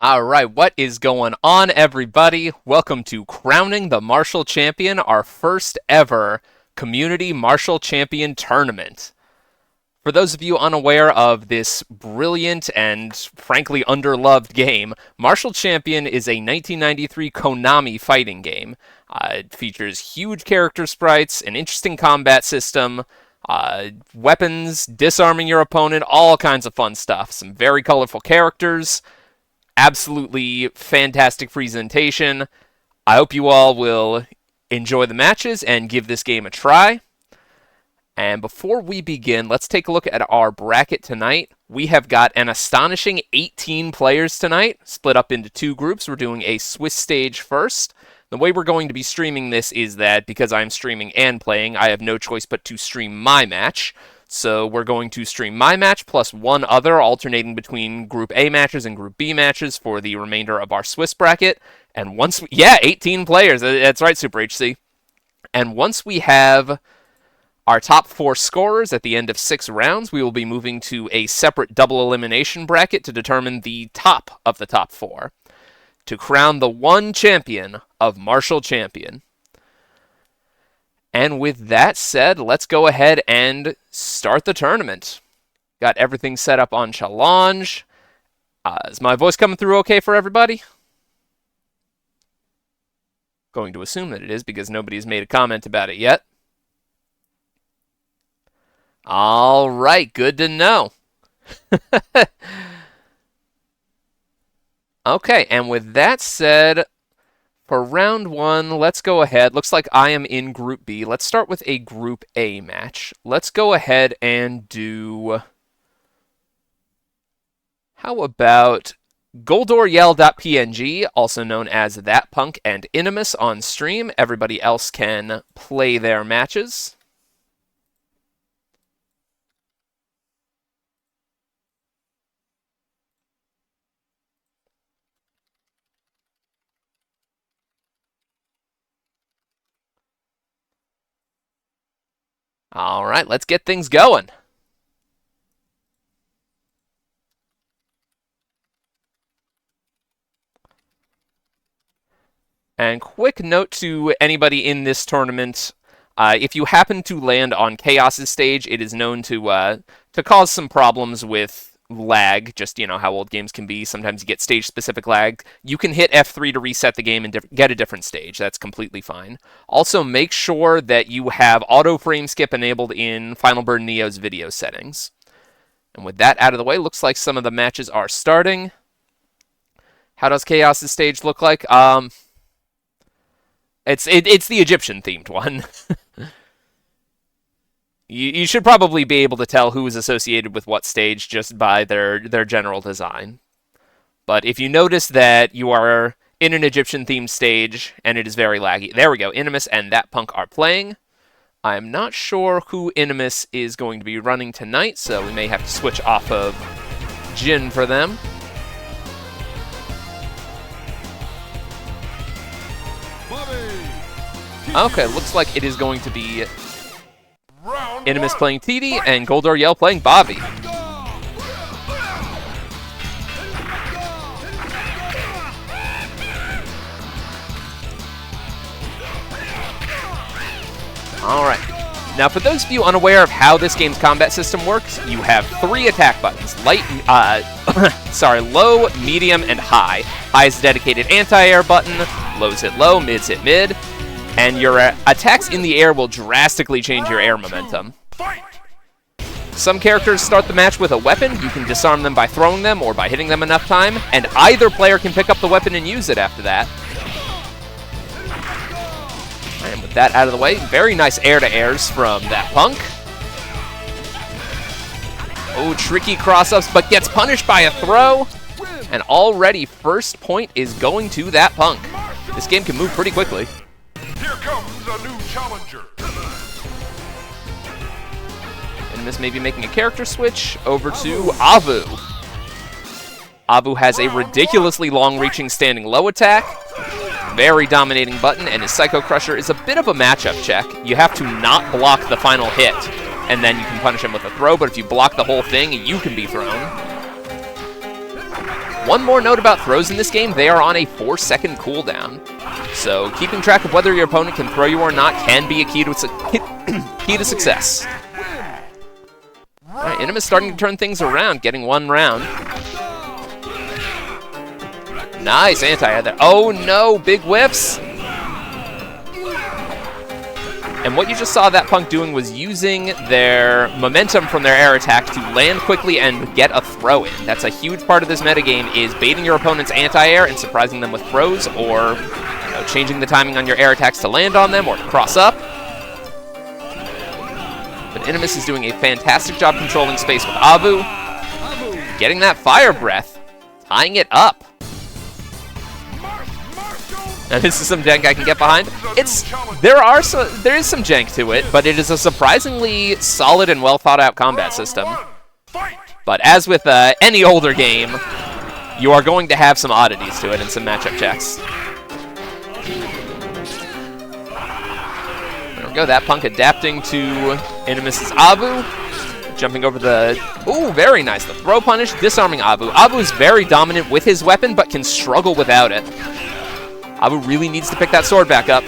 Alright, what is going on, everybody? Welcome to Crowning the Martial Champion, our first ever Community Martial Champion Tournament. For those of you unaware of this brilliant and frankly underloved game, Martial Champion is a 1993 Konami fighting game. It features huge character sprites, an interesting combat system, weapons, disarming your opponent, all kinds of fun stuff. Some very colorful characters. Absolutely fantastic presentation. I hope you all will enjoy the matches and give this game a try. And before we begin, let's take a look at our bracket tonight. We have got an astonishing 18 players tonight, split up into two groups. We're doing a Swiss stage first. The way we're going to be streaming this is that because I'm streaming and playing, I have no choice but to stream my match. So we're going to stream my match plus one other, alternating between Group A matches and Group B matches for the remainder of our Swiss bracket. And once we, 18 players. That's right, Super HC. And once we have our top 4 scorers at the end of 6 rounds, we will be moving to a separate double elimination bracket to determine the top of the top 4, to crown the one champion of Martial Champion. And with that said, let's go ahead and start the tournament. Got everything set up on Challenge. Is my voice coming through okay for everybody? Going to assume that it is because nobody's made a comment about it yet. All right, good to know. Okay, and with that said, for round 1, let's go ahead. Looks like I am in Group B. Let's start with a Group A match. Let's go ahead and do... How about GoldorYell.png, also known as ThatPunk and Inimus on stream. Everybody else can play their matches. All right, let's get things going. And quick note to anybody in this tournament, if you happen to land on Chaos's stage, it is known to cause some problems with lag, just, you know, how old games can be. Sometimes you get stage-specific lag. You can hit F3 to reset the game and get a different stage. That's completely fine. Also, make sure that you have auto frame skip enabled in Final Burn Neo's video settings. And with that out of the way, looks like some of the matches are starting. How does Chaos's stage look like? It's the Egyptian-themed one. You should probably be able to tell who is associated with what stage just by their general design. But if you notice that you are in an Egyptian-themed stage and it is very laggy... There we go. Inimus and ThatPunk are playing. I'm not sure who Inimus is going to be running tonight, so we may have to switch off of Jin for them. Okay, looks like it is going to be Inimus playing Theee and GoldorYell playing Bobby. Alright. Now, for those of you unaware of how this game's combat system works, you have 3 attack buttons. Low, medium, and high. High is a dedicated anti-air button, low's hit low, mid's hit mid. And your attacks in the air will drastically change your air momentum. Some characters start the match with a weapon. You can disarm them by throwing them or by hitting them enough time, and either player can pick up the weapon and use it after that. And with that out of the way, very nice air-to-airs from ThatPunk. Oh, tricky cross-ups, but gets punished by a throw. And already first point is going to ThatPunk. This game can move pretty quickly. Here comes a new challenger. Inimus may be making a character switch over to Avu. Avu has a ridiculously long-reaching standing low attack, very dominating button, and his Psycho Crusher is a bit of a matchup check. You have to not block the final hit, and then you can punish him with a throw, but if you block the whole thing, you can be thrown. One more note about throws in this game, they are on a 4-second cooldown. So keeping track of whether your opponent can throw you or not can be a key to success. Alright, Inimus starting to turn things around, getting one round. Nice anti-air there. Oh no, big whiffs! And what you just saw ThatPunk doing was using their momentum from their air attack to land quickly and get a throw in. That's a huge part of this metagame, is baiting your opponent's anti-air and surprising them with throws, or changing the timing on your air attacks to land on them or to cross up. But Inimus is doing a fantastic job controlling space with Abu. Getting that fire breath, tying it up. Now this is some jank I can get behind. There is some jank to it, but it is a surprisingly solid and well thought out combat system. But as with any older game, you are going to have some oddities to it and some matchup checks. There we go, ThatPunk adapting to Inimus' Abu. Jumping over the... Ooh, very nice. The throw punish, disarming Abu. Abu is very dominant with his weapon, but can struggle without it. Abu really needs to pick that sword back up.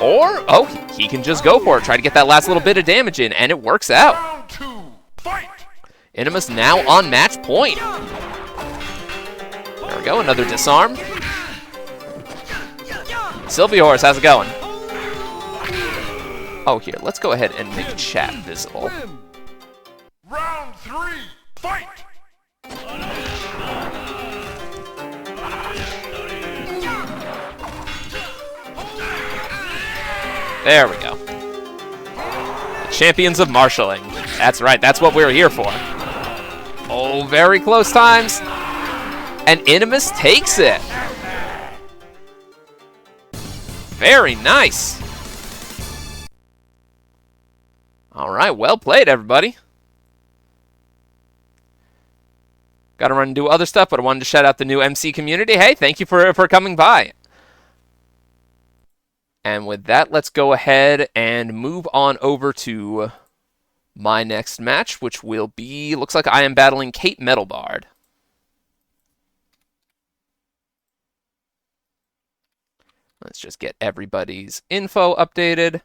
Or, oh, he can just go for it. Try to get that last little bit of damage in, and it works out. Inimus now on match point. There we go, another disarm. Sylviahorse, how's it going? Oh, here, let's go ahead and make chat visible. Round 3, fight! There we go. The champions of marshalling. That's right, that's what we're here for. Oh, very close times. And Inimus takes it. Very nice. All right, well played, everybody. Got to run and do other stuff, but I wanted to shout out the new MC community. Hey, thank you for coming by. And with that, let's go ahead and move on over to my next match, which will be, looks like I am battling KateMetalBard. Let's just get everybody's info updated.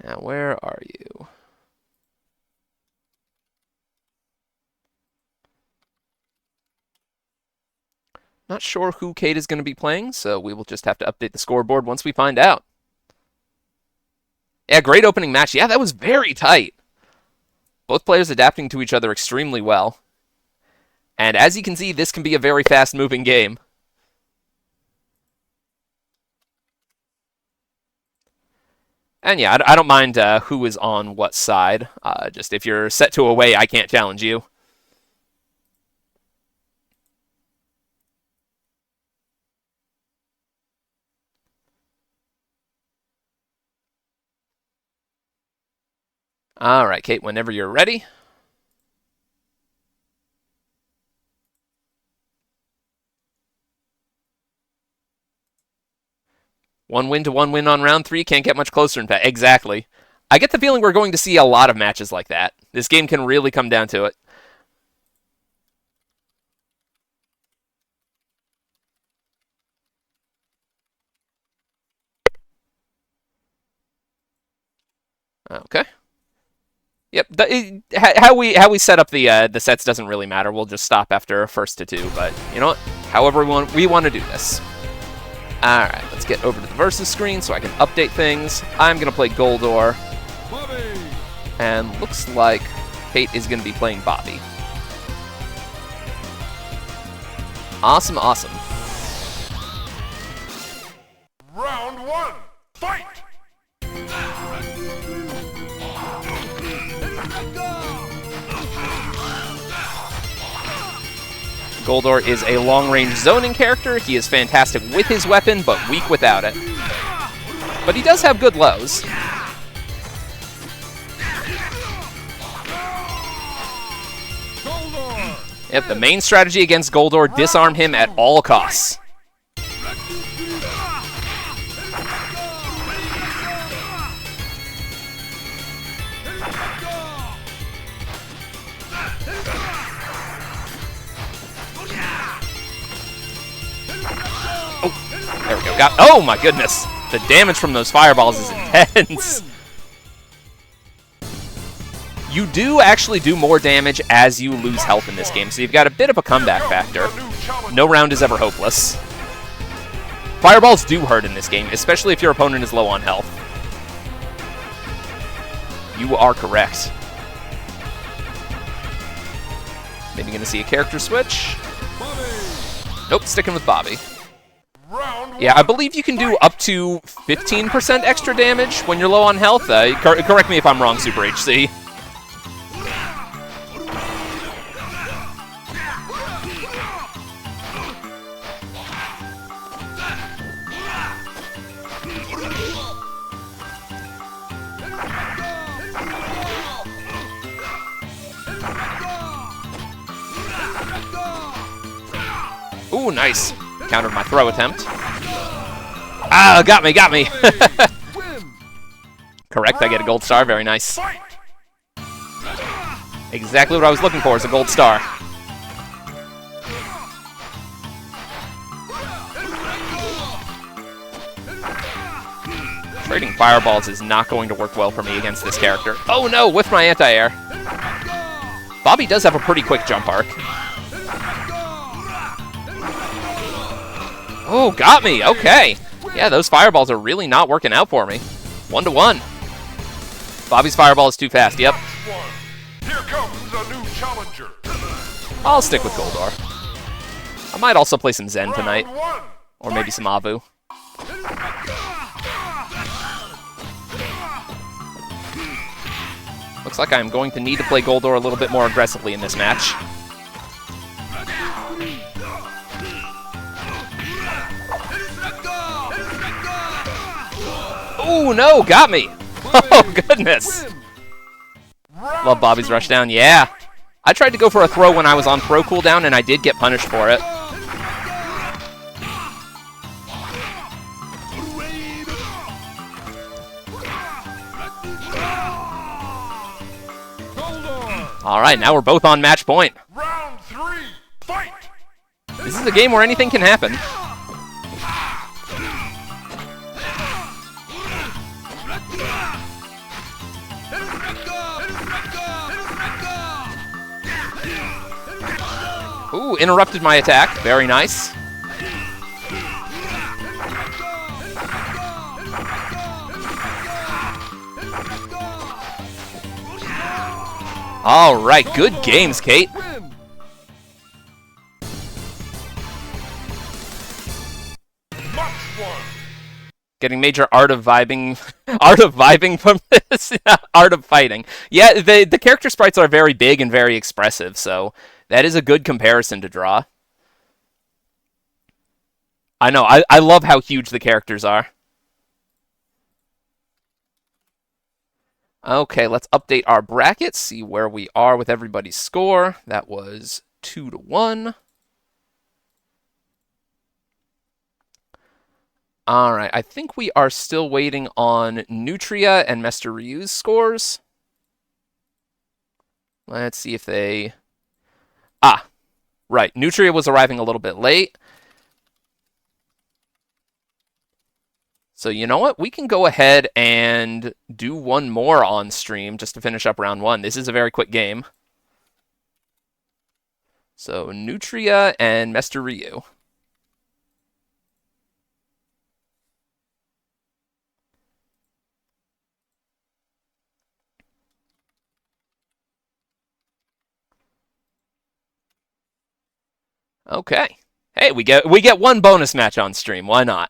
Now, where are you? Not sure who Kate is going to be playing, so we will just have to update the scoreboard once we find out. Yeah, great opening match. Yeah, that was very tight. Both players adapting to each other extremely well. And as you can see, this can be a very fast-moving game. And yeah, I don't mind who is on what side. Just if you're set to away, I can't challenge you. All right, Kate, whenever you're ready. One win to one win on round 3. Can't get much closer, in fact. Exactly. I get the feeling we're going to see a lot of matches like that. This game can really come down to it. Okay. Yep. How we set up the sets doesn't really matter. We'll just stop after first to 2. But you know what? However we want to do this. All right. Let's get over to the versus screen so I can update things. I'm gonna play Goldor, and looks like Kate is gonna be playing Bobby. Awesome, awesome. Round 1, fight! Goldor is a long-range zoning character. He is fantastic with his weapon, but weak without it. But he does have good lows. Yep, the main strategy against Goldor, disarm him at all costs. There we go. Oh my goodness. The damage from those fireballs is intense. You do actually do more damage as you lose health in this game, so you've got a bit of a comeback factor. No round is ever hopeless. Fireballs do hurt in this game, especially if your opponent is low on health. You are correct. Maybe gonna see a character switch. Nope, sticking with Bobby. Yeah, I believe you can do up to 15% extra damage when you're low on health. Correct me if I'm wrong, Super HC. Ooh, nice. Countered my throw attempt. Ah, got me. Correct, I get a gold star. Very nice. Exactly what I was looking for is a gold star. Trading fireballs is not going to work well for me against this character. Oh no, with my anti-air. Bobby does have a pretty quick jump arc. Oh, got me. Okay. Yeah, those fireballs are really not working out for me. 1-1. Bobby's fireball is too fast. Yep. Here comes a new challenger. I'll stick with Goldor. I might also play some Zen tonight. Or maybe some Avu. Looks like I'm going to need to play Goldor a little bit more aggressively in this match. Ooh, no, got me. Oh, goodness. Love Bobby's rush down. Yeah. I tried to go for a throw when I was on throw cooldown, and I did get punished for it. All right, now we're both on match point. Round 3, fight! This is a game where anything can happen. Ooh, interrupted my attack. Very nice. All right, good games, Kate. Getting major art of vibing from this. Art of fighting. Yeah, the character sprites are very big and very expressive, so that is a good comparison to draw. I know, I love how huge the characters are. Okay, let's update our bracket, see where we are with everybody's score. That was 2-1. All right, I think we are still waiting on Nutria and Mestre Ryu's scores. Let's see if they... Ah, right. Nutria was arriving a little bit late. So you know what? We can go ahead and do one more on stream just to finish up round 1. This is a very quick game. So Nutria and Mestre Ryu. Okay. Hey, we get one bonus match on stream. Why not?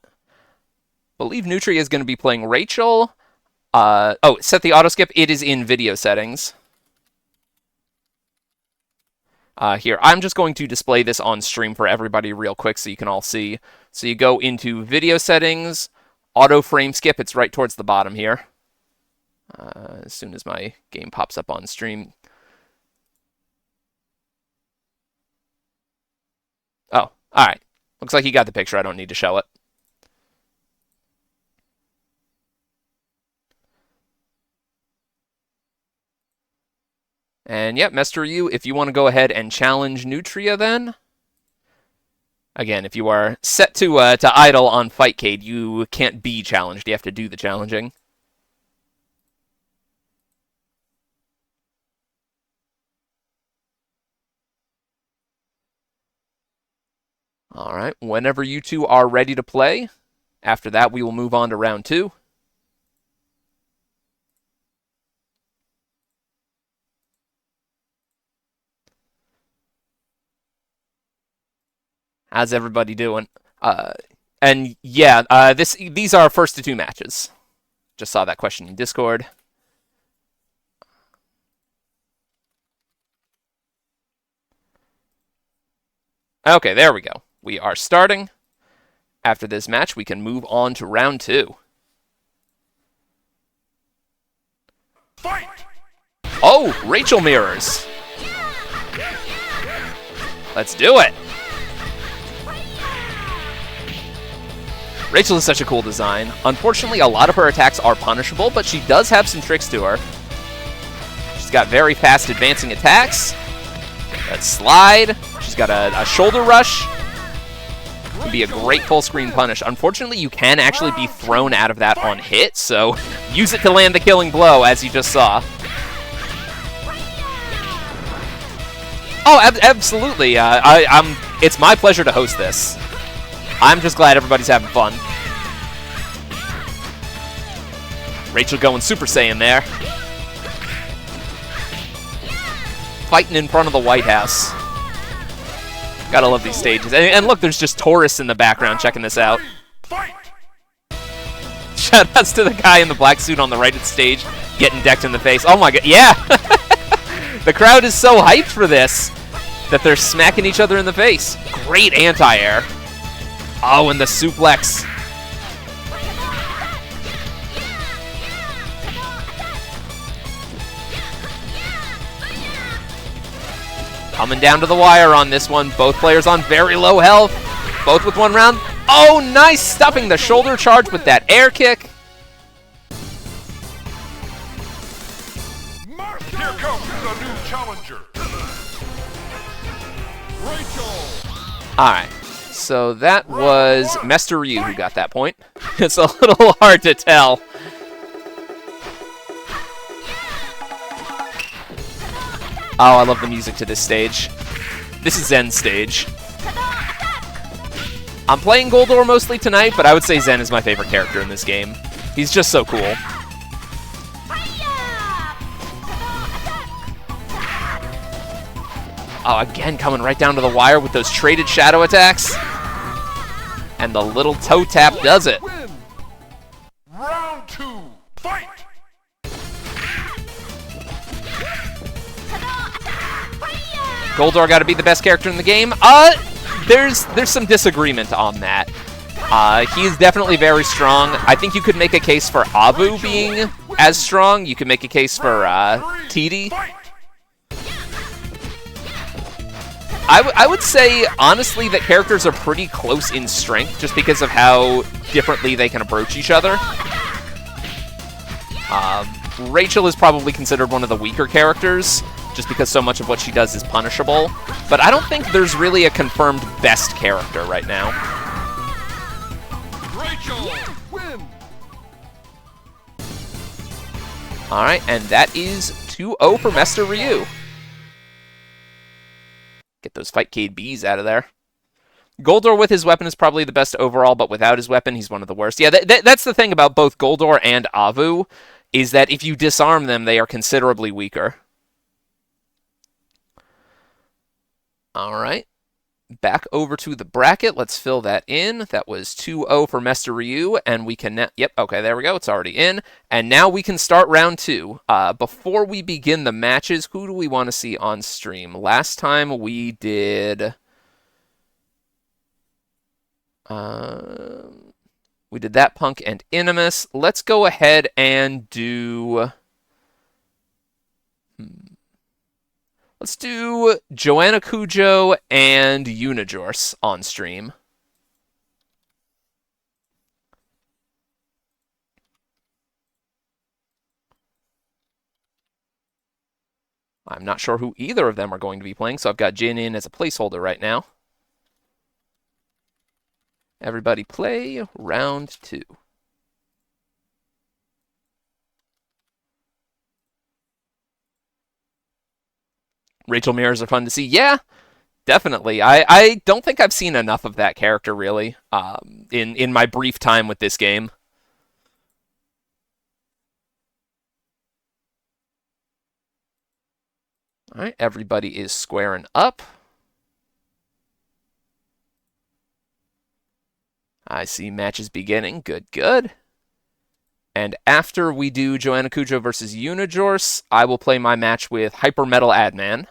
Believe Nutria is going to be playing Rachel. Oh, set the auto skip. It is in video settings. Here, I'm just going to display this on stream for everybody real quick so you can all see. So you go into video settings, auto frame skip. It's right towards the bottom here. As soon as my game pops up on stream. Oh, all right. Looks like you got the picture. I don't need to show it. And yep, Mestre Ryu, if you want to go ahead and challenge Nutria then. Again, if you are set to idle on Fightcade, you can't be challenged. You have to do the challenging. All right, whenever you two are ready to play, after that we will move on to round 2. How's everybody doing? And yeah, these are first to 2 matches. Just saw that question in Discord. Okay, there we go. We are starting. After this match, we can move on to round 2. Fight! Oh, Rachel mirrors. Let's do it. Rachel is such a cool design. Unfortunately, a lot of her attacks are punishable, but she does have some tricks to her. She's got very fast advancing attacks. That slide. She's got a shoulder rush. Can be a great full screen punish. Unfortunately, you can actually be thrown out of that on hit, so use it to land the killing blow, as you just saw. Oh, absolutely. It's my pleasure to host this. I'm just glad everybody's having fun. Rachel going Super Saiyan there. Fighting in front of the White House. Gotta love these stages. And look, there's just tourists in the background checking this out. Shoutouts to the guy in the black suit on the right of the stage getting decked in the face. Oh my god, yeah! The crowd is so hyped for this that they're smacking each other in the face. Great anti-air. Oh, and the suplex. Coming down to the wire on this one. Both players on very low health. Both with 1 round. Oh, nice! Stuffing the shoulder charge with that air kick. Here comes the new challenger. Rachel. Alright. So that was Mestre who got that point. It's a little hard to tell. Oh, I love the music to this stage. This is Zen's stage. I'm playing Goldor mostly tonight, but I would say Zen is my favorite character in this game. He's just so cool. Oh, again, coming right down to the wire with those traded shadow attacks. And the little toe tap does it. Round 2, fight! Goldor got to be the best character in the game. There's some disagreement on that. He is definitely very strong. I think you could make a case for Avu being as strong. You could make a case for Theee. I would say, honestly, that characters are pretty close in strength just because of how differently they can approach each other. Rachel is probably considered one of the weaker characters just because so much of what she does is punishable. But I don't think there's really a confirmed best character right now. Rachel, win! Alright, and that is 2-0 for Mestre. Get those Fightcade Bs out of there. Goldor with his weapon is probably the best overall, but without his weapon, he's one of the worst. Yeah, that's the thing about both Goldor and Avu, is that if you disarm them, they are considerably weaker. Alright. Back over to the bracket. Let's fill that in. That was 2-0 for Mestre, and we can now... Yep, okay, there we go. It's already in. And now we can start round 2. Before we begin the matches, who do we want to see on stream? Last time we did... we did ThatPunk and Inimus. Let's go ahead and do... Let's do Joanna, Cujoh, and Unijorse on stream. I'm not sure who either of them are going to be playing, so I've got Jin in as a placeholder right now. Everybody play round 2. Rachel mirrors are fun to see. Yeah, definitely. I don't think I've seen enough of that character, really, in my brief time with this game. All right, everybody is squaring up. I see matches beginning. Good, good. And after we do Joanna Cujoh versus Unijorse, I will play my match with HyperMetalAdman.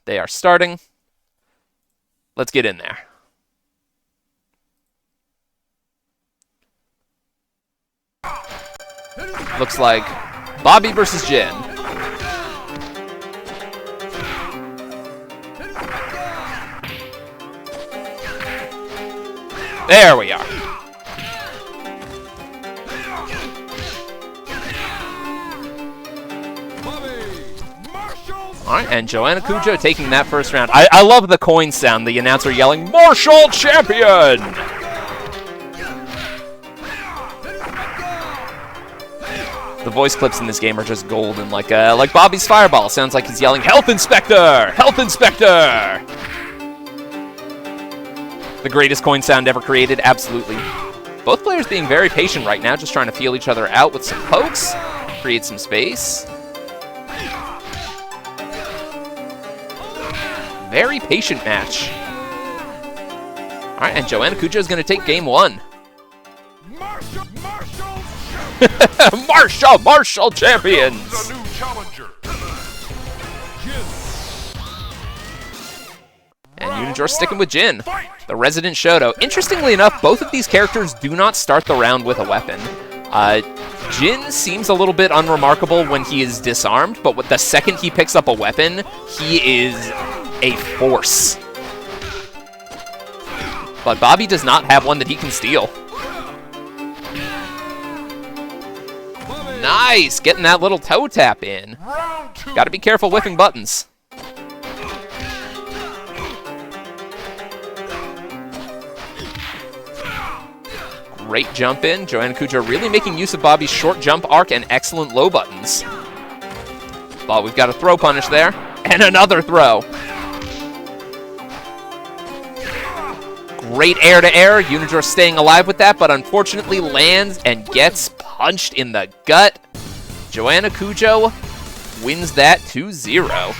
They are starting. Let's get in there. Looks like Bobby versus Jin. There we are. All right, and Joanna Cujoh taking that first round. I love the coin sound, the announcer yelling, "Martial Champion!" The voice clips in this game are just golden, like Bobby's Fireball. Sounds like he's yelling, "Health Inspector! Health Inspector!" The greatest coin sound ever created, absolutely. Both players being very patient right now, just trying to feel each other out with some pokes, create some space. Very patient match. All right, and Joanna Cujoh is going to take game 1. Martial champions. The new challenger. And Unijorse sticking with Jin, the resident Shoto. Interestingly enough, both of these characters do not start the round with a weapon. Jin seems a little bit unremarkable when he is disarmed, but with the second he picks up a weapon, he is a force. But Bobby does not have one that he can steal. Nice! Getting that little toe tap in. Gotta be careful whiffing buttons. Great jump in. Joanna Cujoh really making use of Bobby's short jump arc and excellent low buttons. But we've got a throw punish there. And another throw. Great air-to-air. Unijorse staying alive with that, but unfortunately lands and gets punched in the gut. Joanna Cujoh wins that 2-0.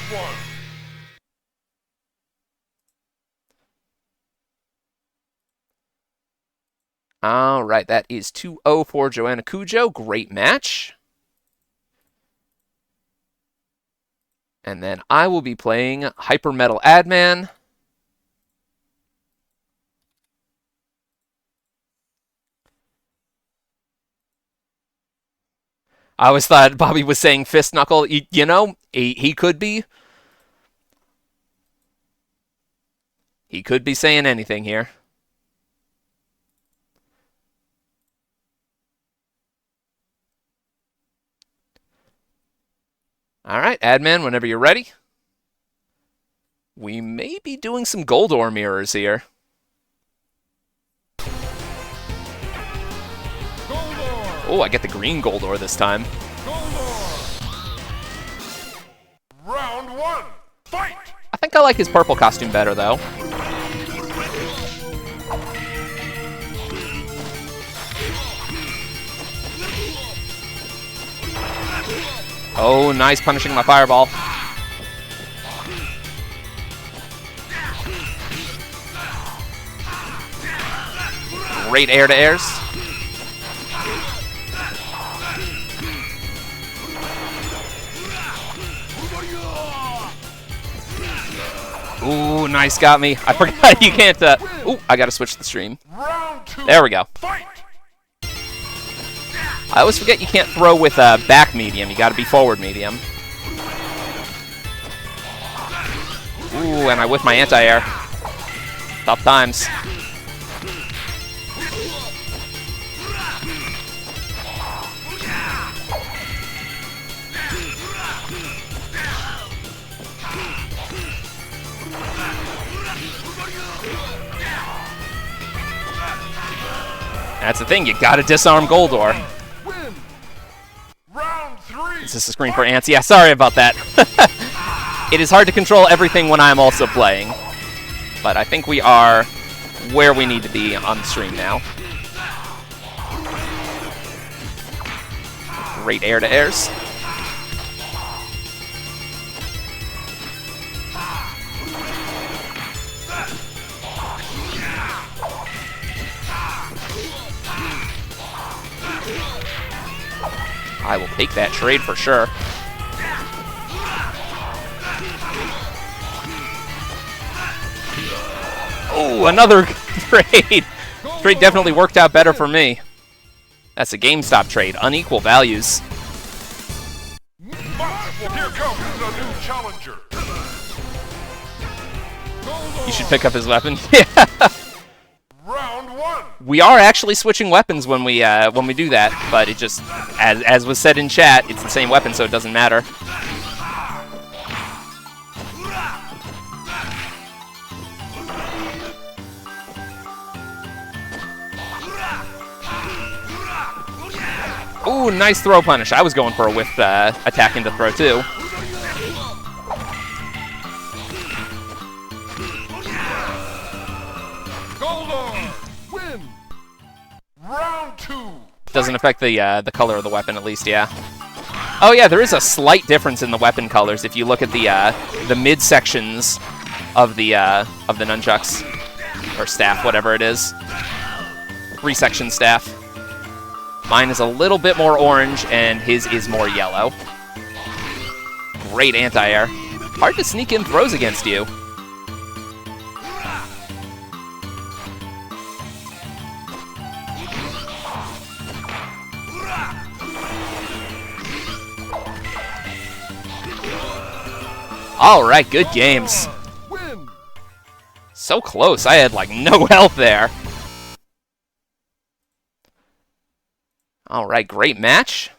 All right, that is 2-0 for Joanna Cujoh. Great match. And then I will be playing HyperMetalAdman. I always thought Bobby was saying fist knuckle. You know, he could be. He could be saying anything here. All right, Adman, whenever you're ready. We may be doing some gold ore mirrors here. Oh, I get the green gold ore this time. Round 1, fight! I think I like his purple costume better, though. Oh, nice punishing my fireball. Great air-to-airs. Ooh, nice, got me. I forgot you can't, ooh, I gotta switch the stream. There we go. I always forget you can't throw with back medium. You gotta be forward medium. Ooh, and I whiff my anti-air. Tough times. That's the thing, you gotta disarm Goldor. Win. Round 3. Is this a screen for ants? Yeah, sorry about that. It is hard to control everything when I'm also playing. But I think we are where we need to be on the stream now. Great air-to-airs. I will take that trade for sure. Oh, another trade. Trade definitely worked out better for me. That's a GameStop trade. Unequal values. Here comes a new challenger. You should pick up his weapon. Yeah. Round 1. We are actually switching weapons when we do that, but it just, as was said in chat, it's the same weapon, so it doesn't matter. Ooh, nice throw punish. I was going for a whiff attack into throw, too. Win. Round 2. Doesn't affect the color of the weapon, at least, yeah. Oh, yeah, there is a slight difference in the weapon colors if you look at the mid-sections of the nunchucks. Or staff, whatever it is. 3-section staff. Mine is a little bit more orange, and his is more yellow. Great anti-air. Hard to sneak in throws against you. All right, good games. So close. I had, like, no health there. All right, great match.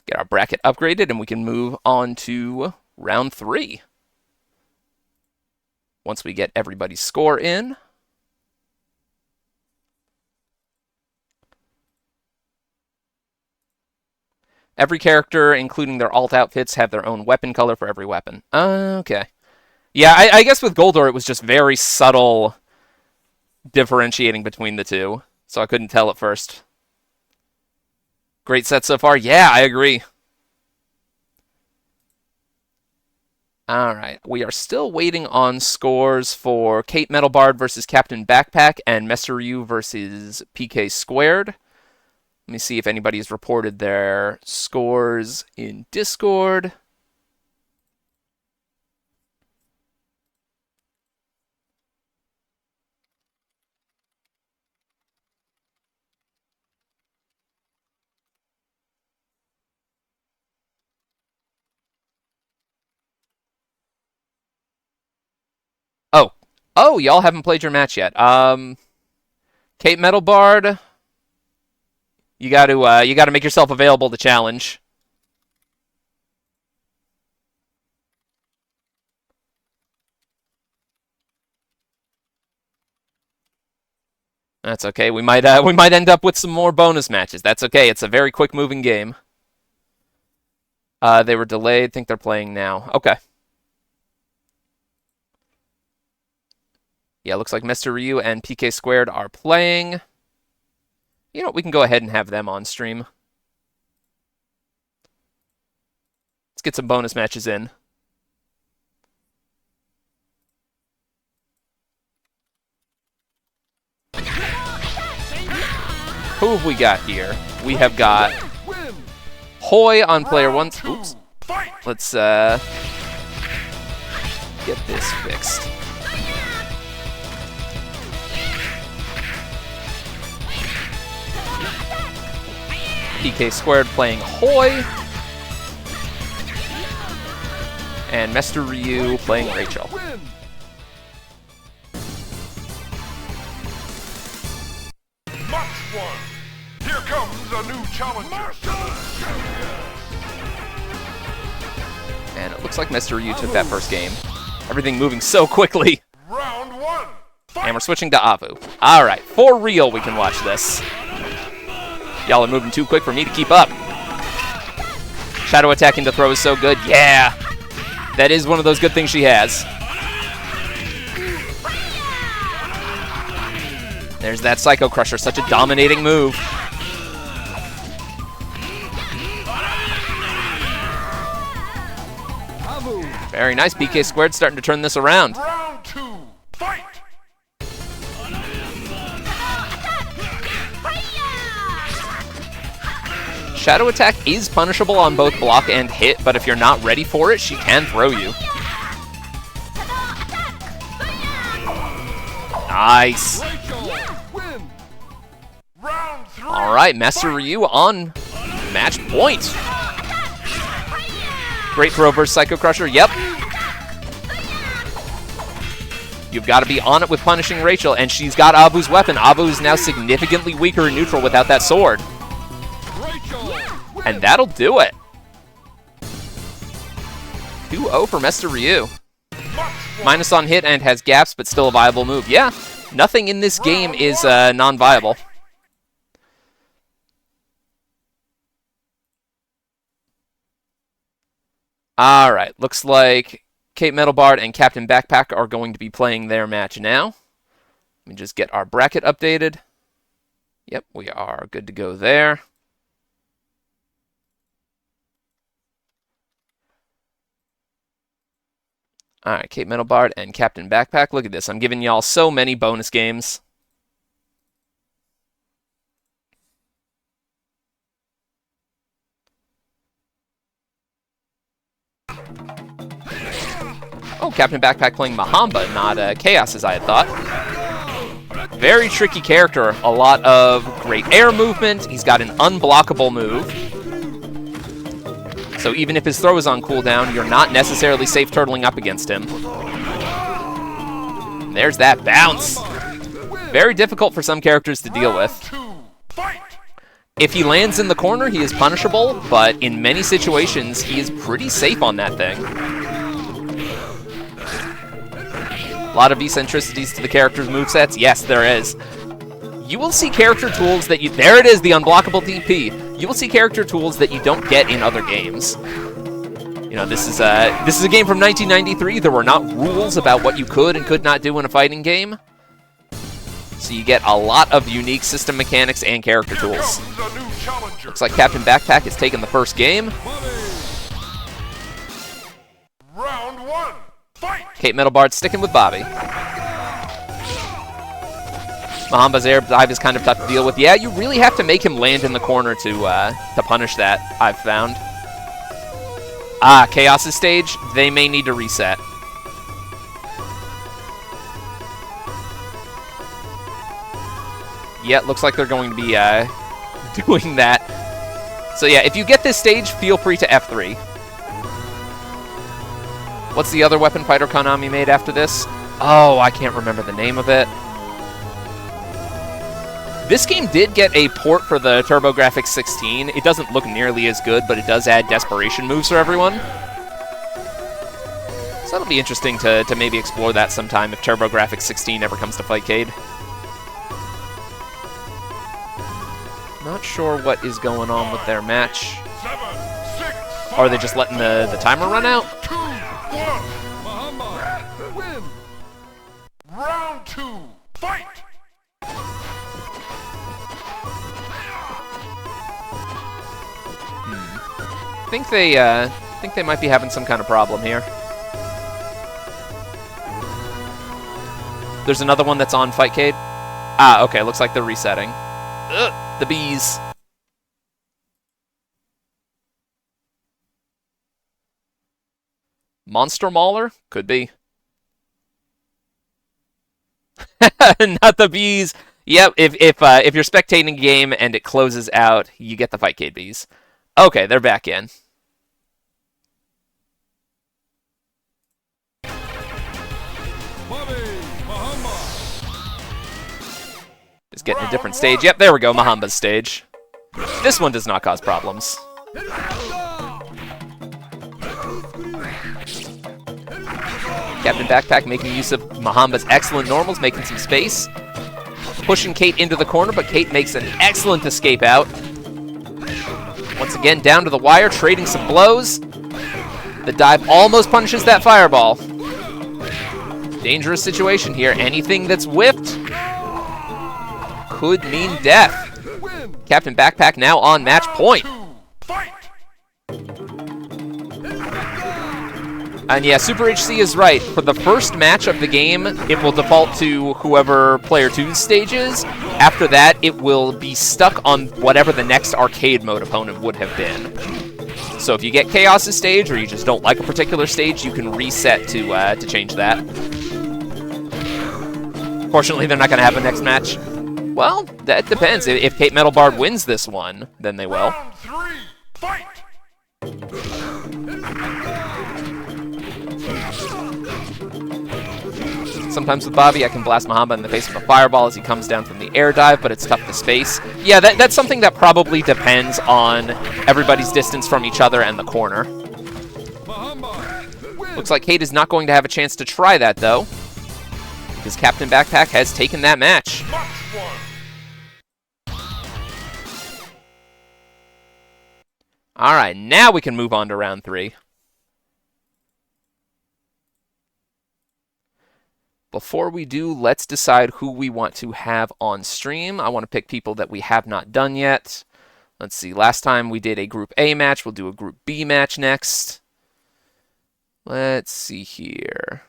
Get our bracket upgraded, and we can move on to round 3. Once we get everybody's score in. Every character, including their alt outfits, have their own weapon color for every weapon. Okay. Yeah, I guess with Goldor, it was just very subtle differentiating between the two. So I couldn't tell at first. Great set so far. Yeah, I agree. Alright, we are still waiting on scores for KateMetalBard versus CaptainBackpack and Mestre versus PKsQuQuared. Let me see if anybody's reported their scores in Discord. Oh, y'all haven't played your match yet. KateMetalBard, you gotta make yourself available to challenge. That's okay. We might end up with some more bonus matches. That's okay. It's a very quick moving game. They were delayed. Think they're playing now. Okay. Yeah, looks like Mestre and PKsQuQuared are playing. You know what? We can go ahead and have them on stream. Let's get some bonus matches in. Who have we got here? We have got Hoy on player 1. Oops. Let's get this fixed. PKsQuQuared playing Hoy. And Mestre playing Rachel. Match 1. Here comes a new challenger. And it looks like Mestre took that first game. Everything moving so quickly. Round 1. And we're switching to Avu. Alright, for real we can watch this. Y'all are moving too quick for me to keep up. Shadow attack into throw is so good. Yeah! That is one of those good things she has. There's that Psycho Crusher, such a dominating move. Very nice, PKsQuQuared starting to turn this around. Round 2, fight! Shadow attack is punishable on both block and hit, but if you're not ready for it, she can throw you. Nice. Alright, Master Ryu on match point. Great throw versus Psycho Crusher, yep. You've got to be on it with punishing Rachel, and she's got Avu's weapon. Avu is now significantly weaker in neutral without that sword. And that'll do it. 2-0 for Mestre Ryu. Minus on hit and has gaps, but still a viable move. Yeah, nothing in this game is non-viable. Alright, looks like KateMetalBard and CaptainBackpack are going to be playing their match now. Let me just get our bracket updated. Yep, we are good to go there. Alright, KateMetalBard and CaptainBackpack. Look at this. I'm giving y'all so many bonus games. Oh, CaptainBackpack playing Mahamba, not Chaos as I had thought. Very tricky character. A lot of great air movement. He's got an unblockable move. So even if his throw is on cooldown, you're not necessarily safe turtling up against him. There's that bounce. Very difficult for some characters to deal with. If he lands in the corner, he is punishable, but in many situations, he is pretty safe on that thing. A lot of eccentricities to the character's movesets. Yes, there is. You will see character tools that you... There it is, the unblockable DP. You will see character tools that you don't get in other games. You know, this is a game from 1993. There were not rules about what you could and could not do in a fighting game. So you get a lot of unique system mechanics and character tools. Looks like CaptainBackpack has taken the first game. Round 1, fight! KateMetalBard sticking with Bobby. Mahamba's air dive is kind of tough to deal with. Yeah, you really have to make him land in the corner to punish that, I've found. Ah, Chaos's stage, they may need to reset. Yeah, it looks like they're going to be doing that. So yeah, if you get this stage, feel free to F3. What's the other weapon fighter Konami made after this? Oh, I can't remember the name of it. This game did get a port for the TurboGrafx 16. It doesn't look nearly as good, but it does add desperation moves for everyone. So that'll be interesting to maybe explore that sometime if TurboGrafx 16 ever comes to Fightcade. Not sure what is going on with their match. 7, 6, Or are they just letting the timer run out? 2, 1. Win. Round 2, fight! I think they might be having some kind of problem here. There's another one that's on Fightcade. Ah, okay, looks like they're resetting. Ugh, the bees. Monster Mauler? Could be. Not the bees. Yep, if you're spectating a game and it closes out, you get the Fightcade bees. Okay, they're back in. Just getting a different stage. Yep, there we go, Mahamba's stage. This one does not cause problems. CaptainBackpack making use of Mahamba's excellent normals, making some space. Pushing Kate into the corner, but Kate makes an excellent escape out. Once again, down to the wire, trading some blows. The dive almost punishes that fireball. Dangerous situation here. Anything that's whipped could mean death. CaptainBackpack now on match point. And yeah, Super HC is right. For the first match of the game, it will default to whoever player 2's stage is. After that, it will be stuck on whatever the next arcade mode opponent would have been. So if you get Chaos's stage, or you just don't like a particular stage, you can reset to change that. Fortunately, they're not going to have a next match. Well, that depends. If KateMetalBard wins this one, then they will. Round 3, fight! Sometimes with Bobby, I can blast Mahamba in the face with a fireball as he comes down from the air dive, but it's tough to space. Yeah, that's something that probably depends on everybody's distance from each other and the corner. Looks like Kate is not going to have a chance to try that, though, because CaptainBackpack has taken that match. Alright, now we can move on to round 3. Before we do, let's decide who we want to have on stream. I want to pick people that we have not done yet. Let's see, last time we did a Group A match. We'll do a Group B match next. Let's see here.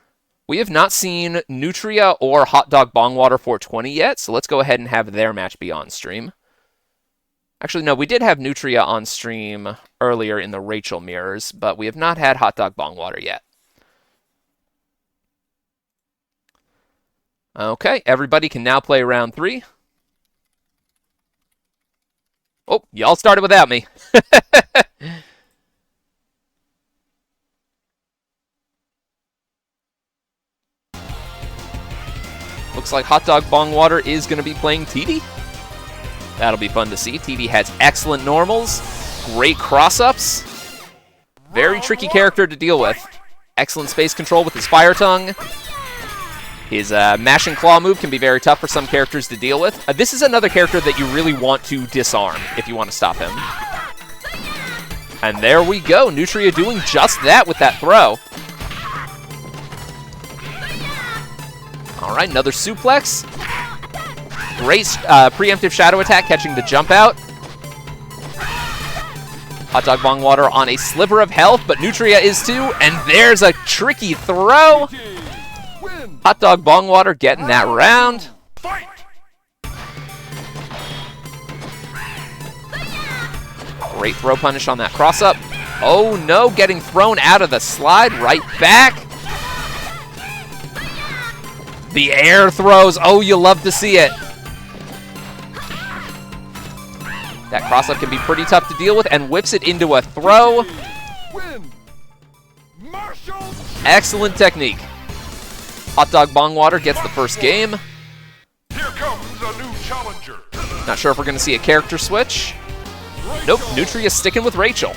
We have not seen Nutria or Hot Dog Bongwater 420 yet, so let's go ahead and have their match be on stream. Actually, no, we did have Nutria on stream earlier in the Rachel mirrors, but we have not had Hot Dog Bongwater yet. Okay, everybody can now play round 3. Oh, y'all started without me. Looks like Hot Dog Bongwater is going to be playing Theee. That'll be fun to see. Theee has excellent normals, great cross-ups, very tricky character to deal with. Excellent space control with his Fire Tongue. His mash and claw move can be very tough for some characters to deal with. This is another character that you really want to disarm if you want to stop him. And there we go. Nutria doing just that with that throw. All right, another suplex. Great preemptive shadow attack, catching the jump out. Hot Dog Bongwater on a sliver of health, but Nutria is too. And there's a tricky throw. Hot Dog Bongwater getting that round. Great throw punish on that cross-up. Oh no, getting thrown out of the slide, right back. The air throws, oh, you love to see it. That cross-up can be pretty tough to deal with, and whips it into a throw. Excellent technique. Hot Dog Bongwater gets the first game. Here comes a new challenger. Not sure if we're going to see a character switch. Nope, Nutria's sticking with Rachel.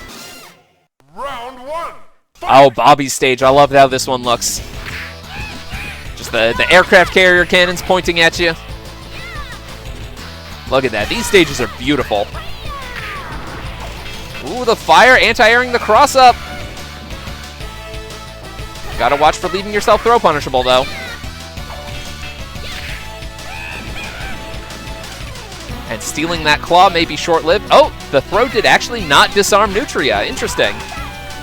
Round 1. Oh, Bobby's stage. I love how this one looks. Just the aircraft carrier cannons pointing at you. Look at that. These stages are beautiful. Ooh, the fire anti-airing the cross-up. Gotta watch for leaving yourself throw punishable, though. And stealing that claw may be short-lived. Oh, the throw did actually not disarm Nutria. Interesting.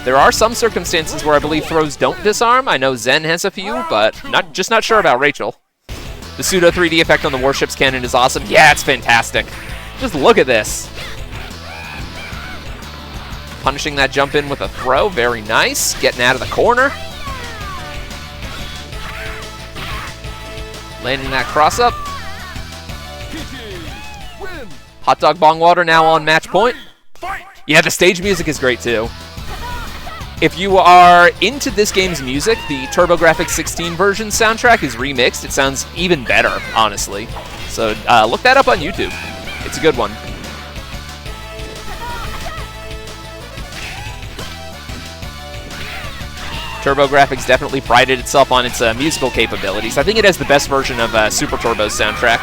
There are some circumstances where I believe throws don't disarm. I know Zen has a few, but just not sure about Rachel. The pseudo 3D effect on the Warship's cannon is awesome. Yeah, it's fantastic. Just look at this. Punishing that jump in with a throw. Very nice. Getting out of the corner. Landing that cross-up. Hot Dog Bongwater now on match point. Yeah, the stage music is great too. If you are into this game's music, the TurboGrafx 16 version soundtrack is remixed. It sounds even better, honestly. So look that up on YouTube. It's a good one. TurboGrafx definitely prided itself on its musical capabilities. I think it has the best version of Super Turbo's soundtrack.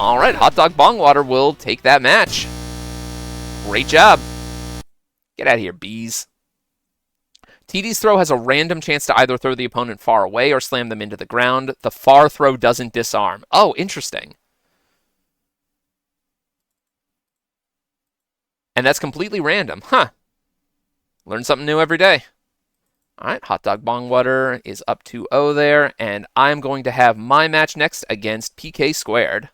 Alright, Hot Dog Bong Water will take that match. Great job. Get out of here, bees. TD's throw has a random chance to either throw the opponent far away or slam them into the ground. The far throw doesn't disarm. Oh, interesting. And that's completely random. Huh. Learn something new every day. Alright, Hot Dog Bong Water is up 2-0 there, and I'm going to have my match next against PKsQuQuared.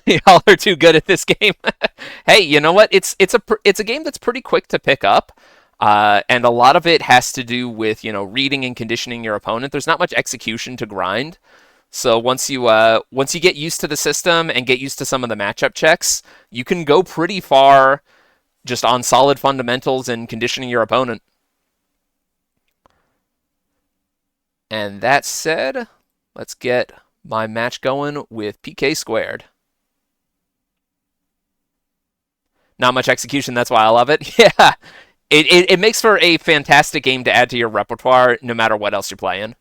Y'all are too good at this game. Hey, you know what? It's a game that's pretty quick to pick up, and a lot of it has to do with reading and conditioning your opponent. There's not much execution to grind, so once you get used to the system and get used to some of the matchup checks, you can go pretty far just on solid fundamentals and conditioning your opponent. And that said, let's get my match going with PKsQuQuared. Not much execution, that's why I love it. Yeah, it makes for a fantastic game to add to your repertoire, no matter what else you're playing.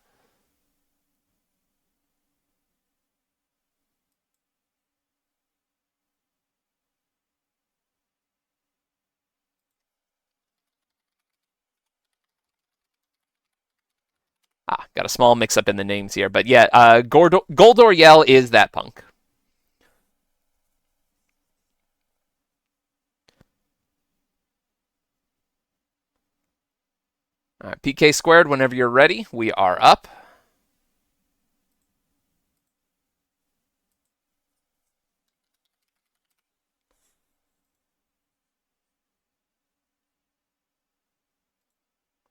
Got a small mix-up in the names here, but yeah, Goldor Yell is ThatPunk. All right, PKsQuQuared, whenever you're ready, we are up.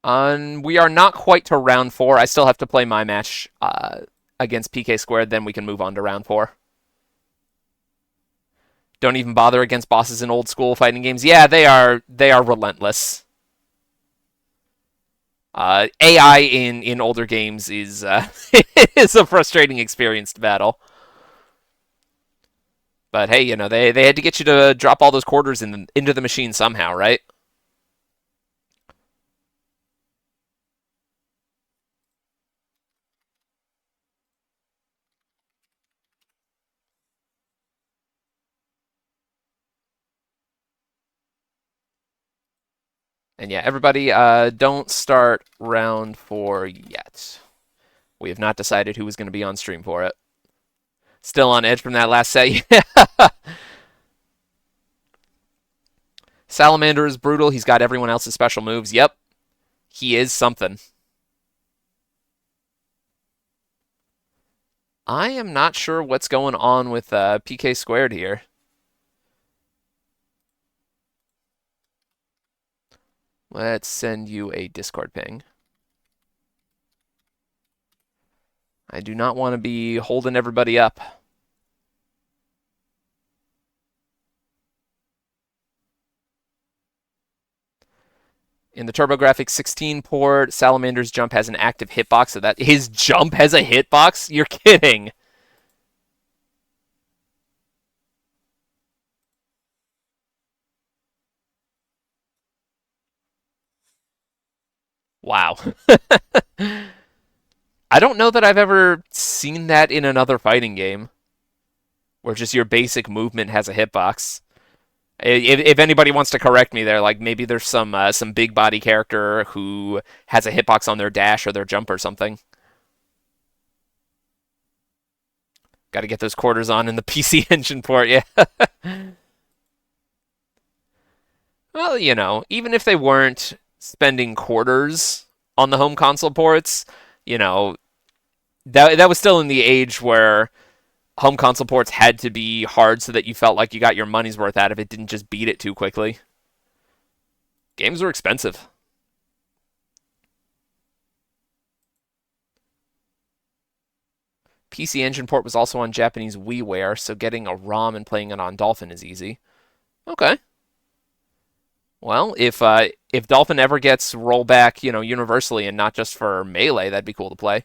We are not quite to round 4. I still have to play my match against PKsQuQuared, then we can move on to round 4. Don't even bother against bosses in old school fighting games. Yeah, they are relentless. AI in older games is is a frustrating experience to battle. But hey, they had to get you to drop all those quarters into the machine somehow, right? And yeah, everybody, don't start round 4 yet. We have not decided who is going to be on stream for it. Still on edge from that last set. Salamander is brutal. He's got everyone else's special moves. Yep. He is something. I am not sure what's going on with PKsQuQuared here. Let's send you a Discord ping. I do not want to be holding everybody up. In the TurboGrafx 16 port, Salamander's jump has an active hitbox, so that his jump has a hitbox? You're kidding. Wow. I don't know that I've ever seen that in another fighting game, where just your basic movement has a hitbox. If anybody wants to correct me there, like maybe there's some big body character who has a hitbox on their dash or their jump or something. Got to get those quarters on in the PC Engine port, yeah. Well, even if they weren't spending quarters on the home console ports, that was still in the age where home console ports had to be hard so that you felt like you got your money's worth out of it, didn't just beat it too quickly. Games were expensive. PC Engine port was also on Japanese WiiWare, so getting a ROM and playing it on Dolphin is easy. Okay. Well, if Dolphin ever gets rollback, universally and not just for Melee, that'd be cool to play.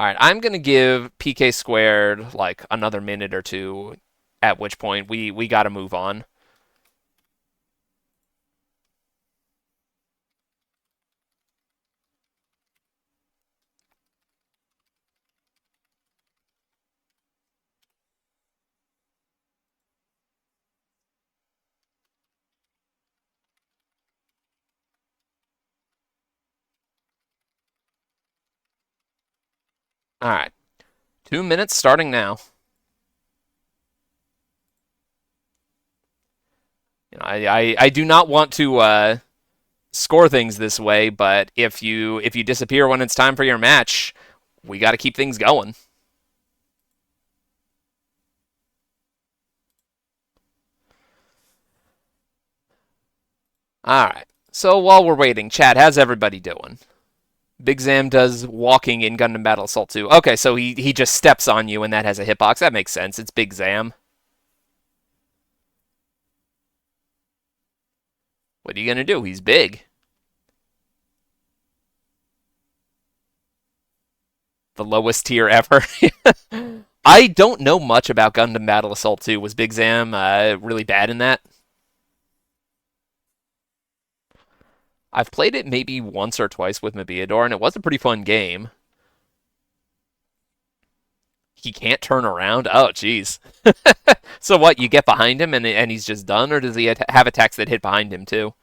All right, I'm going to give PKsQuared like another minute or two, at which point we got to move on. All right, 2 minutes starting now. I do not want to score things this way, but if you disappear when it's time for your match, we got to keep things going. All right. So while we're waiting, chat, how's everybody doing? Big Zam does walking in Gundam Battle Assault 2. Okay, so he just steps on you and that has a hitbox. That makes sense. It's Big Zam. What are you going to do? He's big. The lowest tier ever. I don't know much about Gundam Battle Assault 2. Was Big Zam really bad in that? I've played it maybe once or twice with Mabiador, and it was a pretty fun game. He can't turn around? Oh, jeez. So what, you get behind him and he's just done, or does he have attacks that hit behind him too?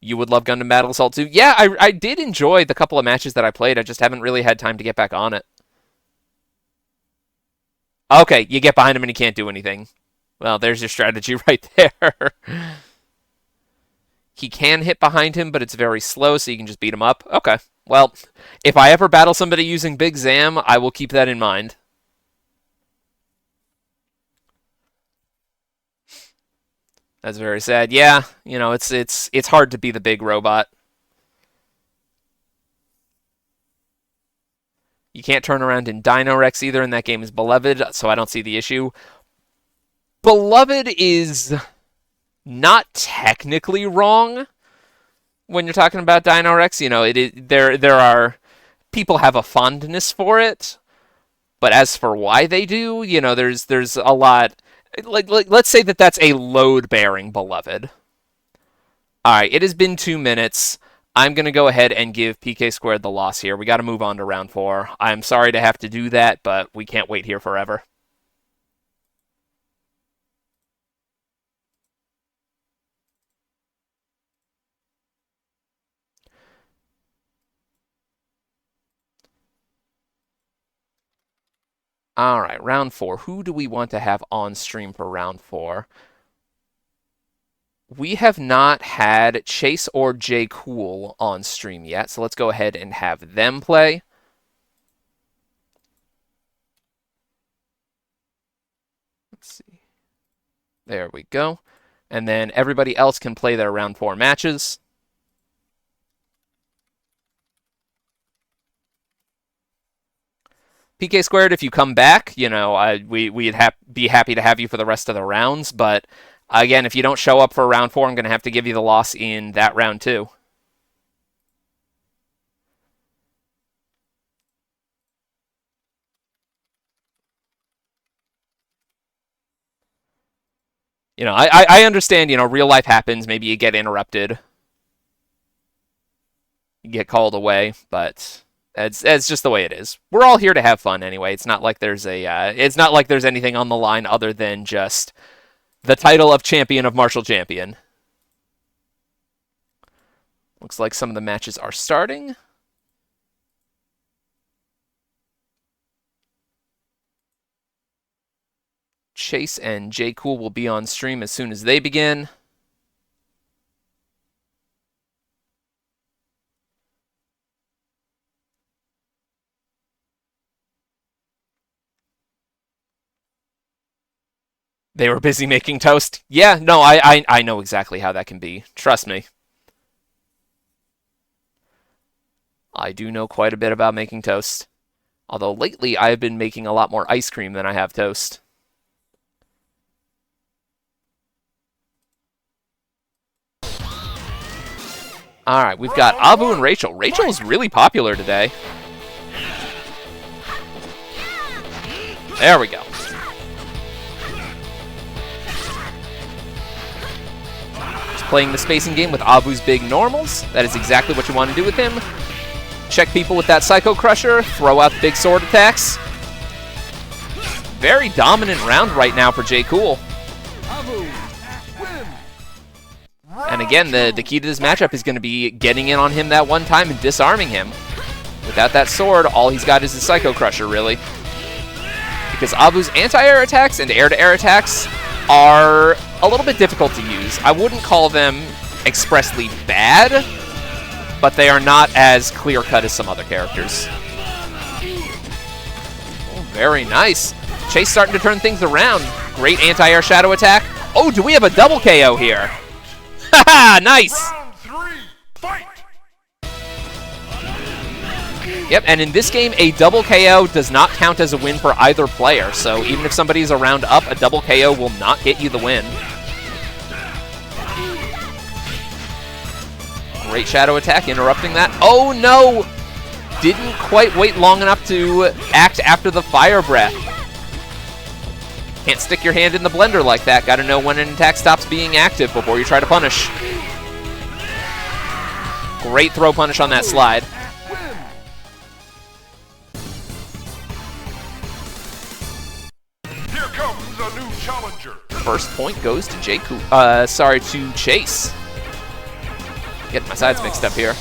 You would love Gundam Battle Assault 2? Yeah, I did enjoy the couple of matches that I played. I just haven't really had time to get back on it. Okay, you get behind him and he can't do anything. Well, there's your strategy right there. He can hit behind him, but it's very slow, so you can just beat him up. Okay. Well, if I ever battle somebody using Big Zam, I will keep that in mind. That's very sad. Yeah, it's hard to be the big robot. You can't turn around in Dino Rex either, and that game is Beloved, so I don't see the issue. Beloved is not technically wrong when you're talking about Dino Rex. There are people have a fondness for it, but as for why they do, there's a lot. Like let's say that's a load-bearing Beloved. All right, it has been 2 minutes. I'm going to go ahead and give PKsQuared the loss here. We got to move on to round 4. I'm sorry to have to do that, but we can't wait here forever. All right, round 4. Who do we want to have on stream for round 4? We have not had Chace or Jcool on stream yet, so let's go ahead and have them play. Let's see. There we go. And then everybody else can play their round 4 matches. PKsQuared, if you come back, we'd be happy to have you for the rest of the rounds. But again, if you don't show up for round 4, I'm going to have to give you the loss in that round too. I understand, real life happens. Maybe you get interrupted. You get called away, but it's just the way it is. We're all here to have fun anyway. It's not like there's anything on the line other than just the title of Champion of Martial Champion. Looks like some of the matches are starting. Chace and Jcool will be on stream as soon as they begin. They were busy making toast. Yeah, no, I know exactly how that can be. Trust me. I do know quite a bit about making toast. Although lately I've been making a lot more ice cream than I have toast. Alright, we've got Abu and Rachel. Rachel is really popular today. There we go. Just playing the spacing game with Abu's big normals. That is exactly what you want to do with him. Check people with that Psycho Crusher. Throw out the big sword attacks. Very dominant round right now for Jcool. And again, the key to this matchup is going to be getting in on him that one time and disarming him. Without that sword, all he's got is his Psycho Crusher, really. Because Abu's anti-air attacks and air-to-air attacks are a little bit difficult to use. I wouldn't call them expressly bad, but they are not as clear-cut as some other characters. Oh, very nice. Chace starting to turn things around. Great anti-air shadow attack. Oh, do we have a double KO here? Haha, nice! Round 3, fight! Yep, and in this game, a double KO does not count as a win for either player, so even if somebody's a round up, a double KO will not get you the win. Great shadow attack, interrupting that. Oh no! Didn't quite wait long enough to act after the fire breath. Can't stick your hand in the blender like that. Gotta know when an attack stops being active before you try to punish. Great throw punish on that slide. Here comes a new challenger. First point goes to Jcool. Sorry, to Chace. Getting my sides mixed up here.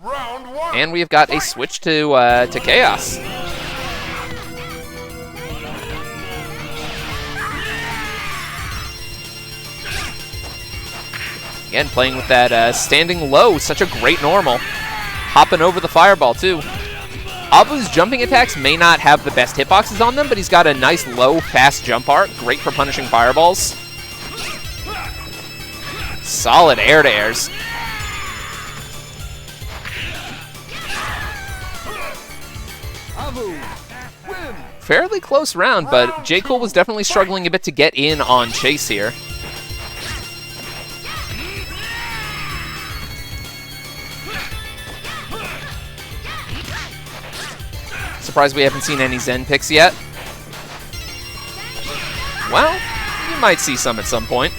Round 1. And we've got a switch to Chaos. Again, playing with that standing low, such a great normal. Hopping over the fireball, too. Abu's jumping attacks may not have the best hitboxes on them, but he's got a nice low, fast jump arc. Great for punishing fireballs. Solid air-to-airs. Fairly close round, but Jcool was definitely struggling a bit to get in on Chace here. Surprised we haven't seen any Zen picks yet. Well, you might see some at some point.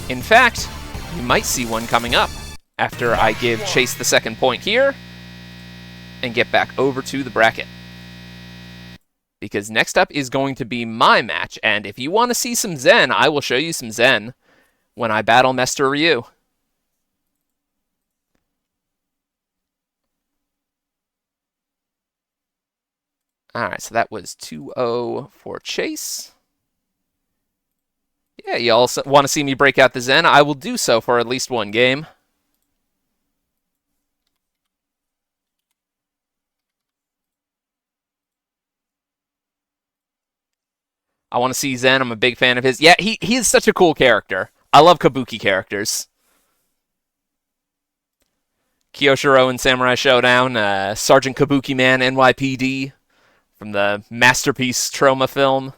In fact, you might see one coming up after I give Chace the second point here and get back over to the bracket. Because next up is going to be my match, and if you want to see some Zen, I will show you some Zen when I battle Mestre Ryu. Alright, so that was 2-0 for Chace. Yeah, you all want to see me break out the Zen? I will do so for at least one game. I want to see Zen. I'm a big fan of his. Yeah, he is such a cool character. I love Kabuki characters. Kyoshiro in Samurai Showdown, Sergeant Kabuki Man, NYPD. From the masterpiece Trauma film.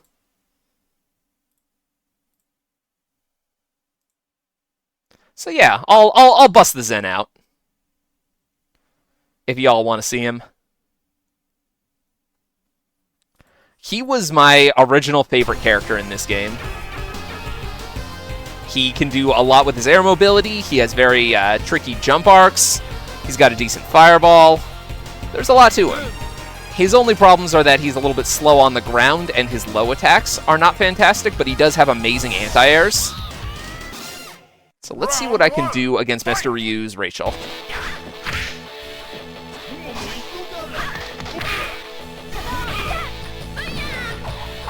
So yeah, I'll bust the Zen out if y'all want to see him. He was my original favorite character in this game. He can do a lot with his air mobility. He has very tricky jump arcs. He's got a decent fireball. There's a lot to him. His only problems are that he's a little bit slow on the ground, and his low attacks are not fantastic, but he does have amazing anti-airs. So let's see what I can do against Mestre Ryu's Rachel.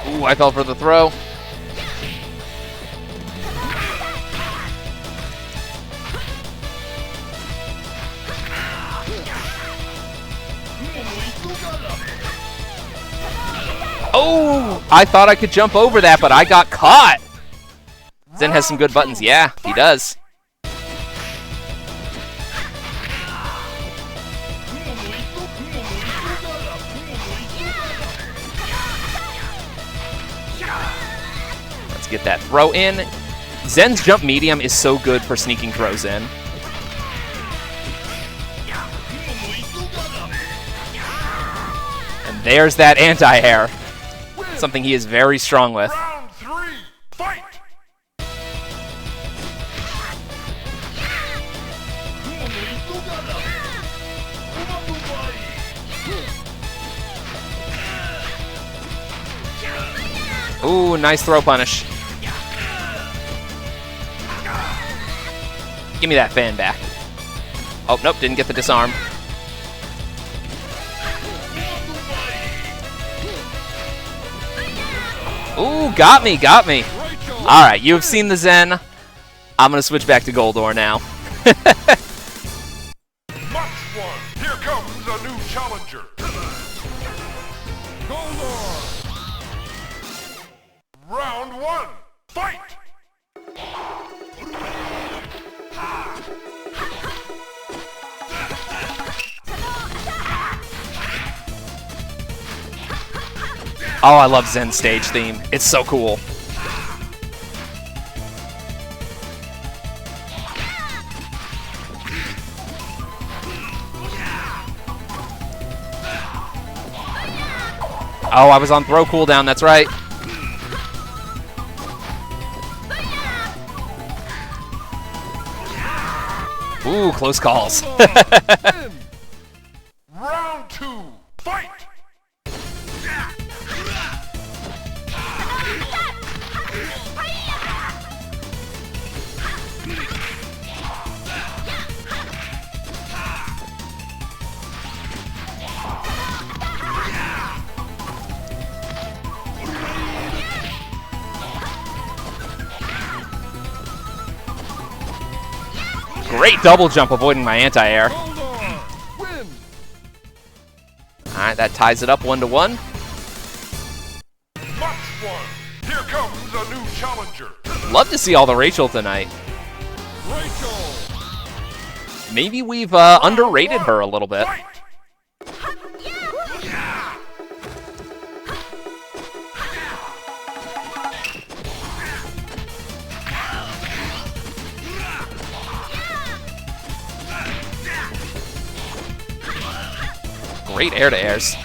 Ooh, I fell for the throw. Oh, I thought I could jump over that, but I got caught. Zen has some good buttons. Yeah, he does. Let's get that throw in. Zen's jump medium is so good for sneaking throws in. And there's that anti-air. Something he is very strong with. Round 3, fight! Ooh, nice throw punish. Give me that fan back. Oh, nope, didn't get the disarm. Ooh, got me, got me. Alright, you have seen the Zen. I'm going to switch back to Goldor now. Match 1, here comes a new challenger. Goldor! Round 1, fight! Oh, I love Zen's stage theme. It's so cool. Oh, I was on throw cooldown, that's right. Ooh, close calls. Round 2, fight! Great double jump avoiding my anti-air. Alright, that ties it up 1-1. Match 1, here comes a new challenger. Love to see all the Rachel tonight. Rachel! Maybe we've underrated her a little bit. Fight! Great air-to-airs.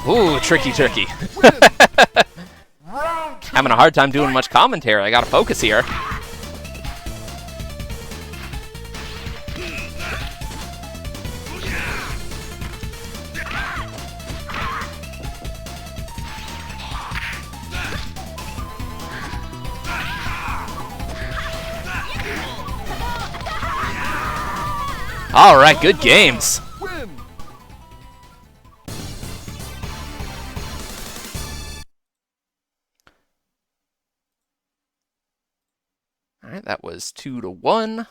Ooh, tricky. Round 2, Having a hard time doing much commentary. I gotta focus here. All right, good games. win! All right, that was 2-1.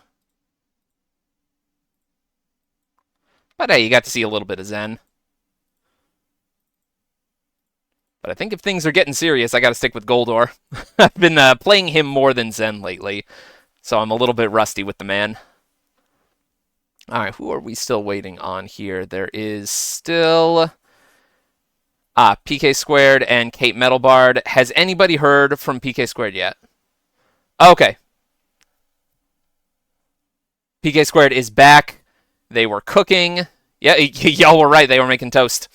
But hey, you got to see a little bit of Zen. But I think if things are getting serious, I got to stick with Goldor. I've been playing him more than Zen lately, so I'm a little bit rusty with the man. All right, who are we still waiting on here? There is still PKsQuQuared and KateMetalBard. Has anybody heard from PKsQuQuared yet? Okay. PKsQuQuared is back. They were cooking. Yeah, y'all were right. They were making toast.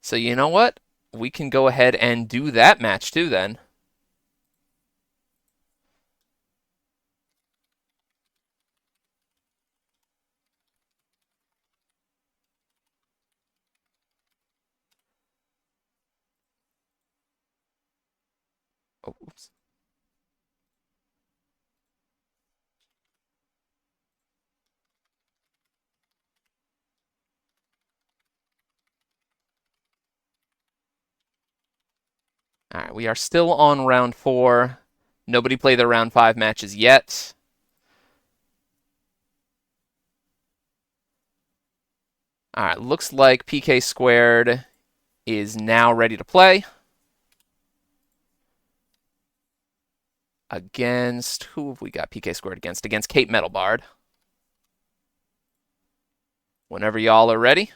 So you know what? We can go ahead and do that match too then. Oh, oops. All right, we are still on round 4. Nobody played the round 5 matches yet. All right, looks like PKsQuQuared is now ready to play. against, who have we got PKsQuQuared against? Against KateMetalBard. Whenever y'all are ready.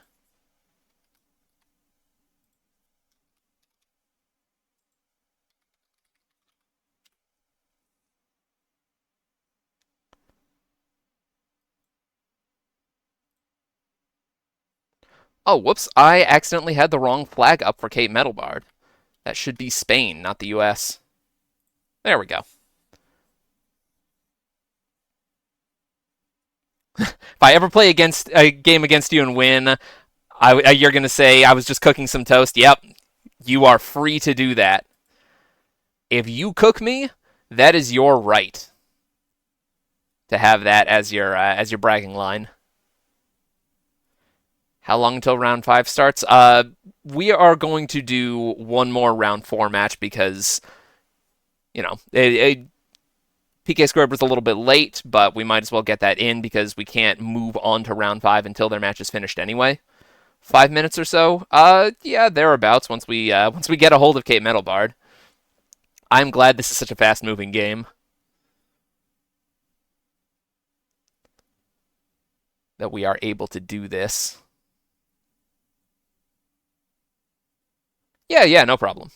Oh, whoops, I accidentally had the wrong flag up for KateMetalBard. That should be Spain, not the US. There we go. If I ever play against a game against you and win, you're going to say I was just cooking some toast. Yep, you are free to do that. If you cook me, that is your right to have that as your bragging line. How long until round 5 starts? We are going to do one more round 4 match because, you know, PKsQuQuared was a little bit late, but we might as well get that in because we can't move on to round 5 until their match is finished anyway. 5 minutes or so? Yeah, thereabouts. Once we get a hold of KateMetalBard. I'm glad this is such a fast-moving game. That we are able to do this. Yeah, no problem.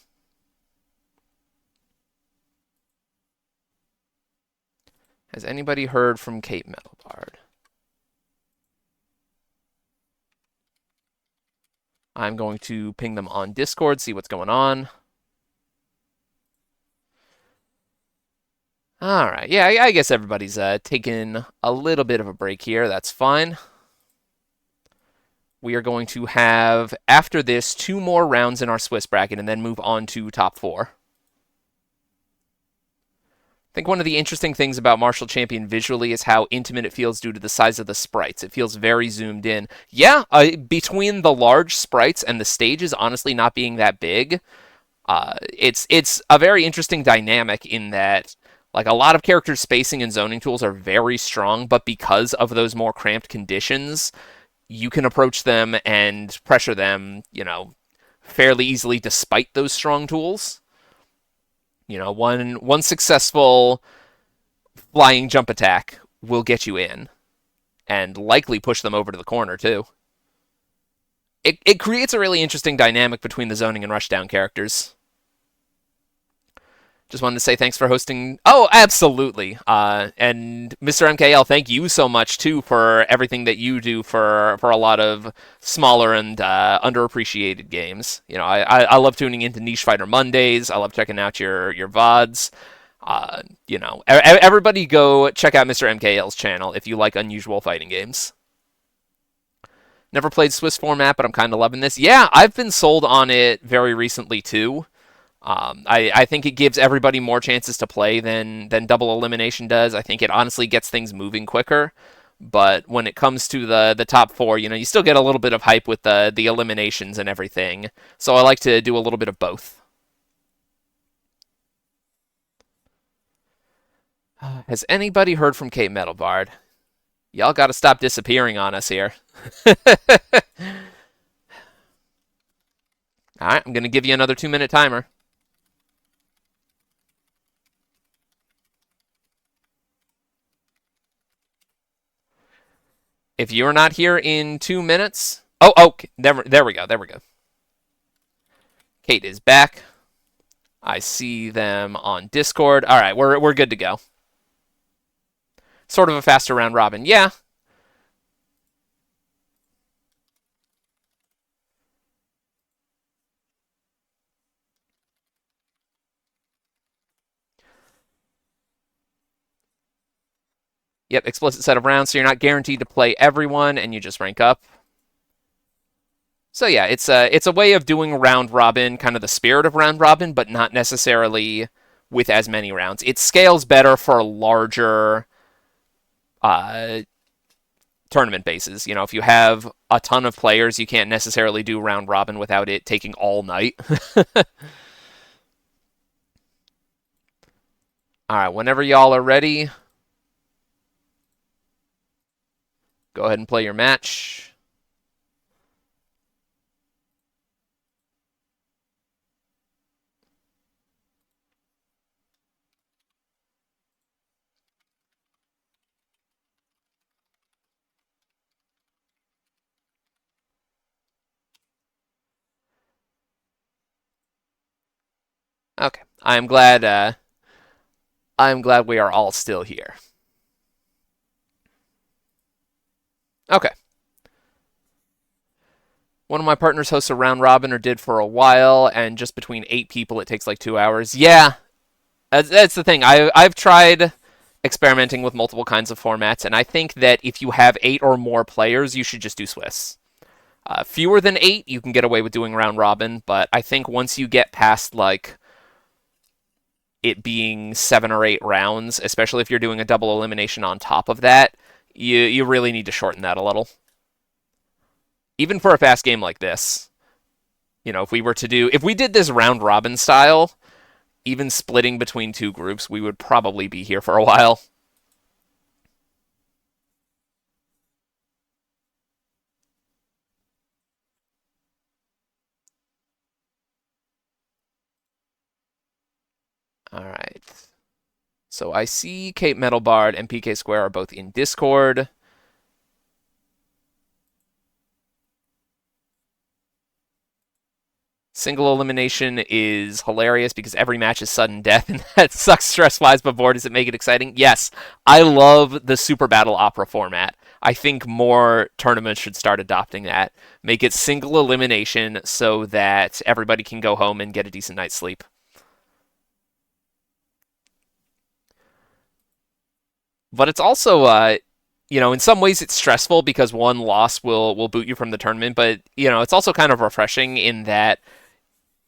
Has anybody heard from KateMetalBard? I'm going to ping them on Discord, see what's going on. All right. Yeah, I guess everybody's taking a little bit of a break here. That's fine. We are going to have, after this, 2 more rounds in our Swiss bracket and then move on to top 4. I think one of the interesting things about Martial Champion visually is how intimate it feels due to the size of the sprites. It feels very zoomed in. Yeah, between the large sprites and the stages honestly not being that big, it's a very interesting dynamic in that, like, a lot of characters' spacing and zoning tools are very strong, but because of those more cramped conditions, you can approach them and pressure them, fairly easily despite those strong tools. One successful flying jump attack will get you in and likely push them over to the corner too. It creates a really interesting dynamic between the zoning and rushdown characters. Just wanted to say thanks for hosting. Oh, absolutely. And MisterMKL, thank you so much too for everything that you do for a lot of smaller and underappreciated games. I love tuning into Niche Fighter Mondays. I love checking out your VODs. Everybody go check out MisterMKL's channel if you like unusual fighting games. Never played Swiss format, but I'm kind of loving this. Yeah, I've been sold on it very recently too. I think it gives everybody more chances to play than double elimination does. I think it honestly gets things moving quicker. But when it comes to the top 4, you still get a little bit of hype with the eliminations and everything. So I like to do a little bit of both. Has anybody heard from KateMetalBard? Y'all got to stop disappearing on us here. All right, I'm going to give you another 2-minute timer. If you're not here in 2 minutes... Oh, there we go. Kate is back. I see them on Discord. All right, we're good to go. Sort of a faster round robin. Yeah. Yep, explicit set of rounds, so you're not guaranteed to play everyone, and you just rank up. So yeah, it's a way of doing round robin, kind of the spirit of round robin, but not necessarily with as many rounds. It scales better for larger tournament bases. If you have a ton of players, you can't necessarily do round robin without it taking all night. All right, whenever y'all are ready, go ahead and play your match. I'm glad. I'm glad we are all still here. Okay. One of my partners hosts a round robin, or did for a while, and just between 8 people, it takes like 2 hours. Yeah, that's the thing. I've tried experimenting with multiple kinds of formats, and I think that if you have 8 or more players, you should just do Swiss. Fewer than 8, you can get away with doing round robin, but I think once you get past like it being 7 or 8 rounds, especially if you're doing a double elimination on top of that, you really need to shorten that a little. Even for a fast game like this, if we did this round robin style, even splitting between 2 groups, we would probably be here for a while. All right. So I see KateMetalBard and PKsQuQuared are both in Discord. Single elimination is hilarious because every match is sudden death, and that sucks stress-wise, but boy, does it make it exciting. Yes, I love the Super Battle Opera format. I think more tournaments should start adopting that. Make it single elimination so that everybody can go home and get a decent night's sleep. But it's also, in some ways it's stressful because one loss will boot you from the tournament, but, it's also kind of refreshing in that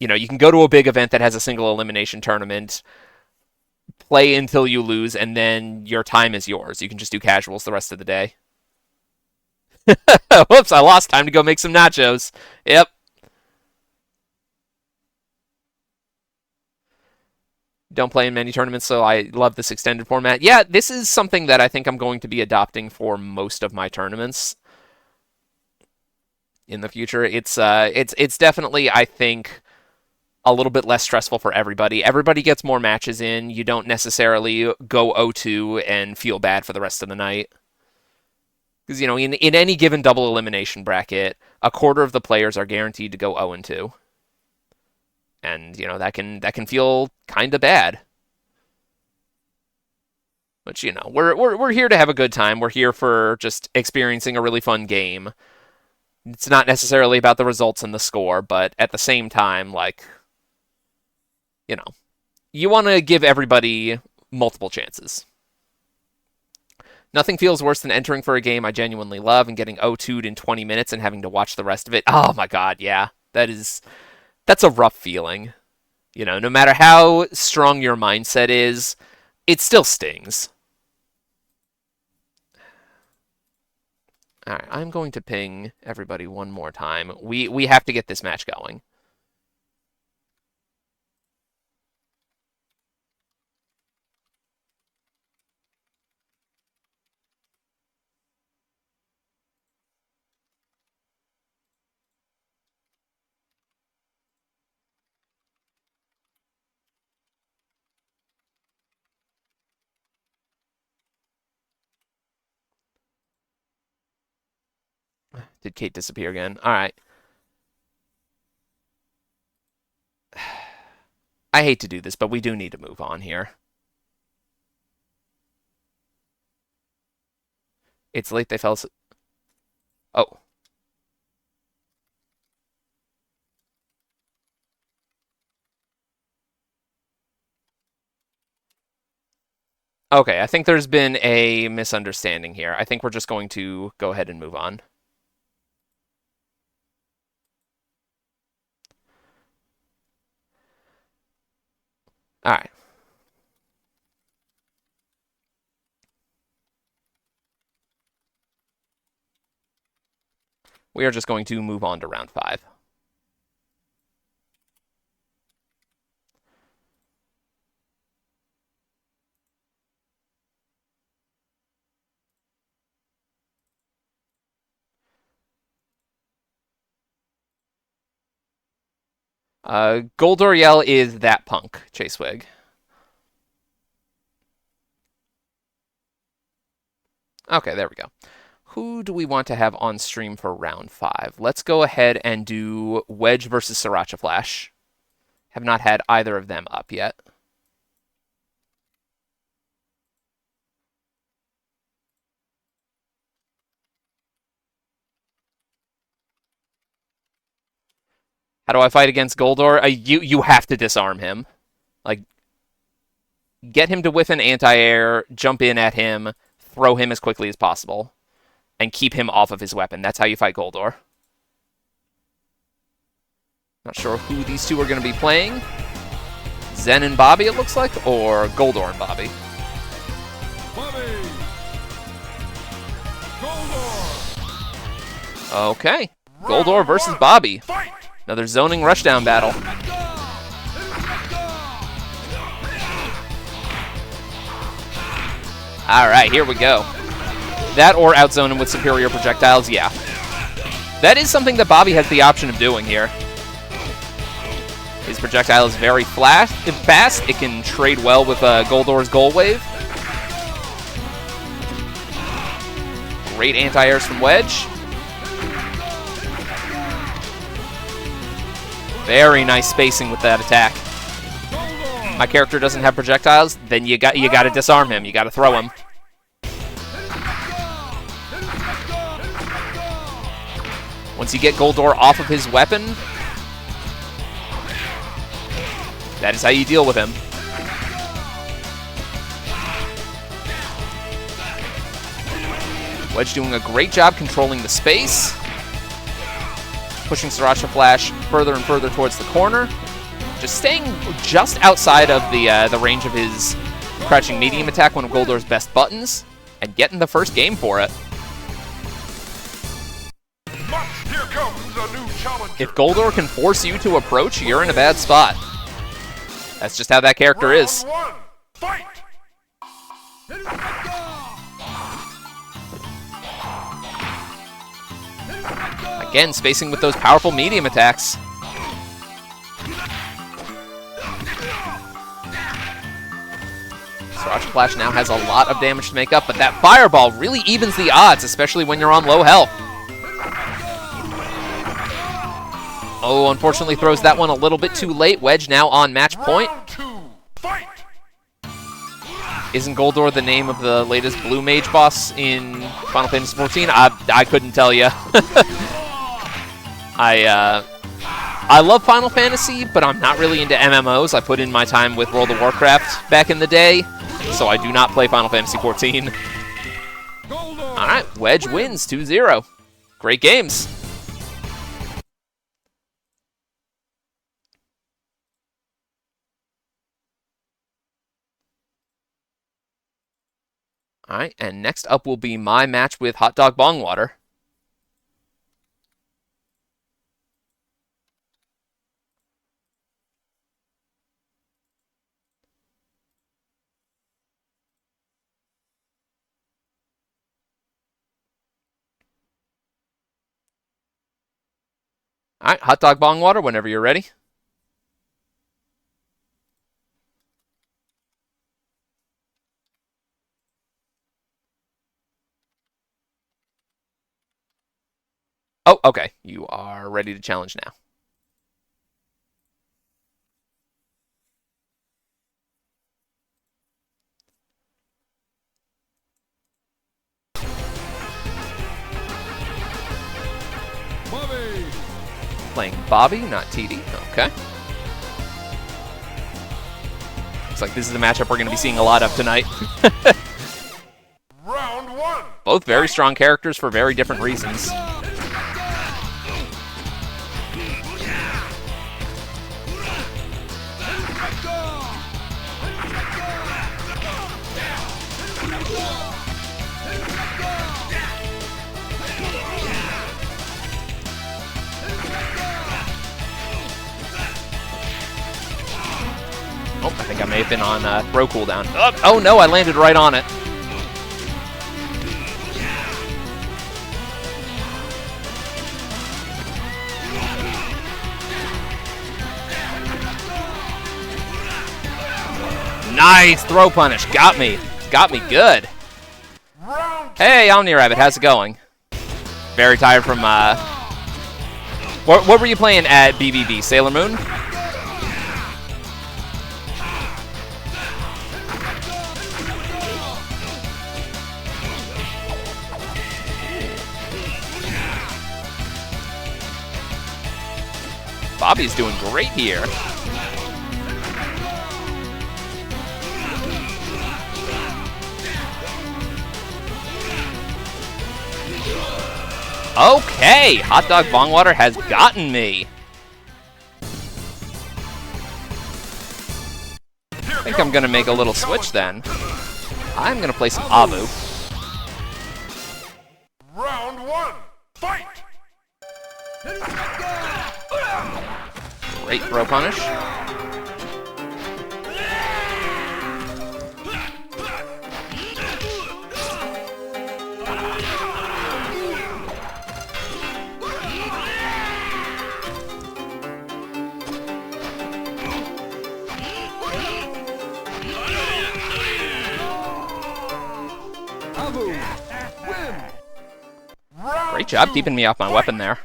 you can go to a big event that has a single elimination tournament, play until you lose, and then your time is yours. You can just do casuals the rest of the day. Whoops, I lost time to go make some nachos. Yep. Don't play in many tournaments, so I love this extended format. Yeah, this is something that I think I'm going to be adopting for most of my tournaments in the future. It's definitely, I think, a little bit less stressful for everybody. Everybody gets more matches in. You don't necessarily go 0-2 and feel bad for the rest of the night. Because, in any given double elimination bracket, a quarter of the players are guaranteed to go 0-2. And, that can feel kind of bad. But, we're here to have a good time. We're here for just experiencing a really fun game. It's not necessarily about the results and the score, but at the same time, like, you know, you want to give everybody multiple chances. Nothing feels worse than entering for a game I genuinely love and getting 0-2'd in 20 minutes and having to watch the rest of it. Oh my god, yeah. That's a rough feeling. No matter how strong your mindset is, it still stings. All right, I'm going to ping everybody one more time. We have to get this match going. Did Kate disappear again? All right. I hate to do this, but we do need to move on here. It's late. They fell asleep. Oh. Okay, I think there's been a misunderstanding here. I think we're just going to go ahead and move on. All right. We are just going to move on to round 5. Gold Oriel is ThatPunk, Chace Wig. Okay, there we go. Who do we want to have on stream for round 5? Let's go ahead and do Wedge versus Sirachaflash. Have not had either of them up yet. How do I fight against Goldor? You have to disarm him. Like, get him to whiff an anti-air, jump in at him, throw him as quickly as possible, and keep him off of his weapon. That's how you fight Goldor. Not sure who these two are going to be playing. Zen and Bobby, it looks like, or Goldor and Bobby. Bobby. Goldor. Okay. Goldor versus Bobby. Fight. Another zoning rushdown battle. Alright, here we go. That or outzone him with superior projectiles, yeah. That is something that Bobby has the option of doing here. His projectile is very fast. It can trade well with Goldor's Gold Wave. Great anti-airs from Wedge. Very nice spacing with that attack. My character doesn't have projectiles, then you got to disarm him. You got to throw him. Once you get Goldor off of his weapon, that is how you deal with him. Wedge doing a great job controlling the space. Pushing Sirachaflash further and further towards the corner. Just staying just outside of the range of his crouching medium attack, one of Goldor's best buttons, and getting the first game for it. Here comes a new challenger. If Goldor can force you to approach, you're in a bad spot. That's just how that character is. Round one. Fight. Again, spacing with those powerful medium attacks. Sirachaflash now has a lot of damage to make up, but that fireball really evens the odds, especially when you're on low health. Oh, unfortunately throws that one a little bit too late. Wedge now on match point. Round two. Fight. Isn't Goldor the name of the latest Blue Mage boss in Final Fantasy XIV? I couldn't tell you. I love Final Fantasy, but I'm not really into MMOs. I put in my time with World of Warcraft back in the day, so I do not play Final Fantasy XIV. Alright, Wedge wins 2-0. Great games. Alright, and next up will be my match with Hot Dog Bongwater. Alright, Hot Dog Bongwater, whenever you're ready. Oh, okay. You are ready to challenge now. Bobby. Playing Bobby, not TD. Okay. Looks like this is the matchup we're going to be seeing a lot of tonight. Round one. Both very strong characters for very different reasons. Oh, I think I may have been on throw cooldown. Oh no, I landed right on it. Nice throw punish. Got me. Got me good. Hey, OmniRabbit, how's it going? Very tired from, what were you playing at BBB? Sailor Moon? Bobby's doing great here. Okay, Hot Dog Bongwater has gotten me. I think I'm gonna make a little switch then. I'm gonna play some Avu. Round one, fight! Great throw punish. Great job keeping me off my weapon there.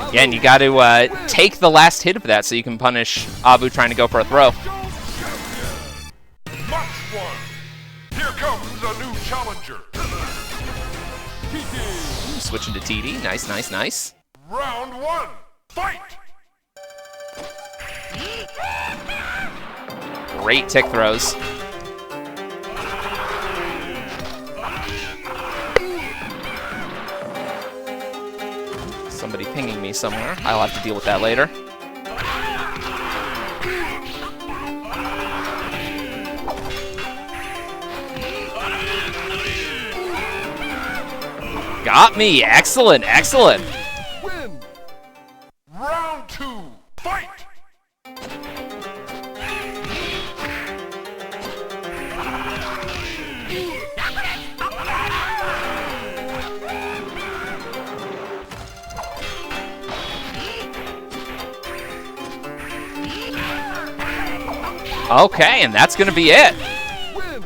Again, you got to take the last hit of that so you can punish Avu trying to go for a throw. Match one. Here comes a new challenger. Switching to TD. Nice, nice, nice. Round one, fight! Great tick throws. Somebody pinging me somewhere. I'll have to deal with that later. Got me! Excellent, excellent! Win! Round two, fight! Okay, and that's gonna be it. Win!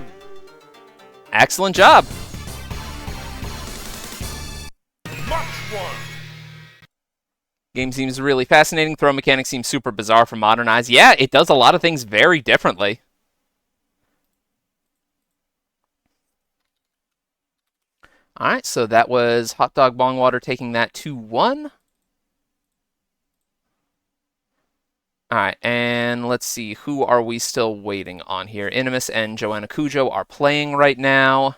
Excellent job. Match one. Game seems really fascinating. Throw mechanics seems super bizarre for modern eyes. Yeah, it does a lot of things very differently. Alright, so that was Hot Dog Bongwater taking that 2-1. Alright, and let's see, who are we still waiting on here? Inimus and Joanna Cujoh are playing right now.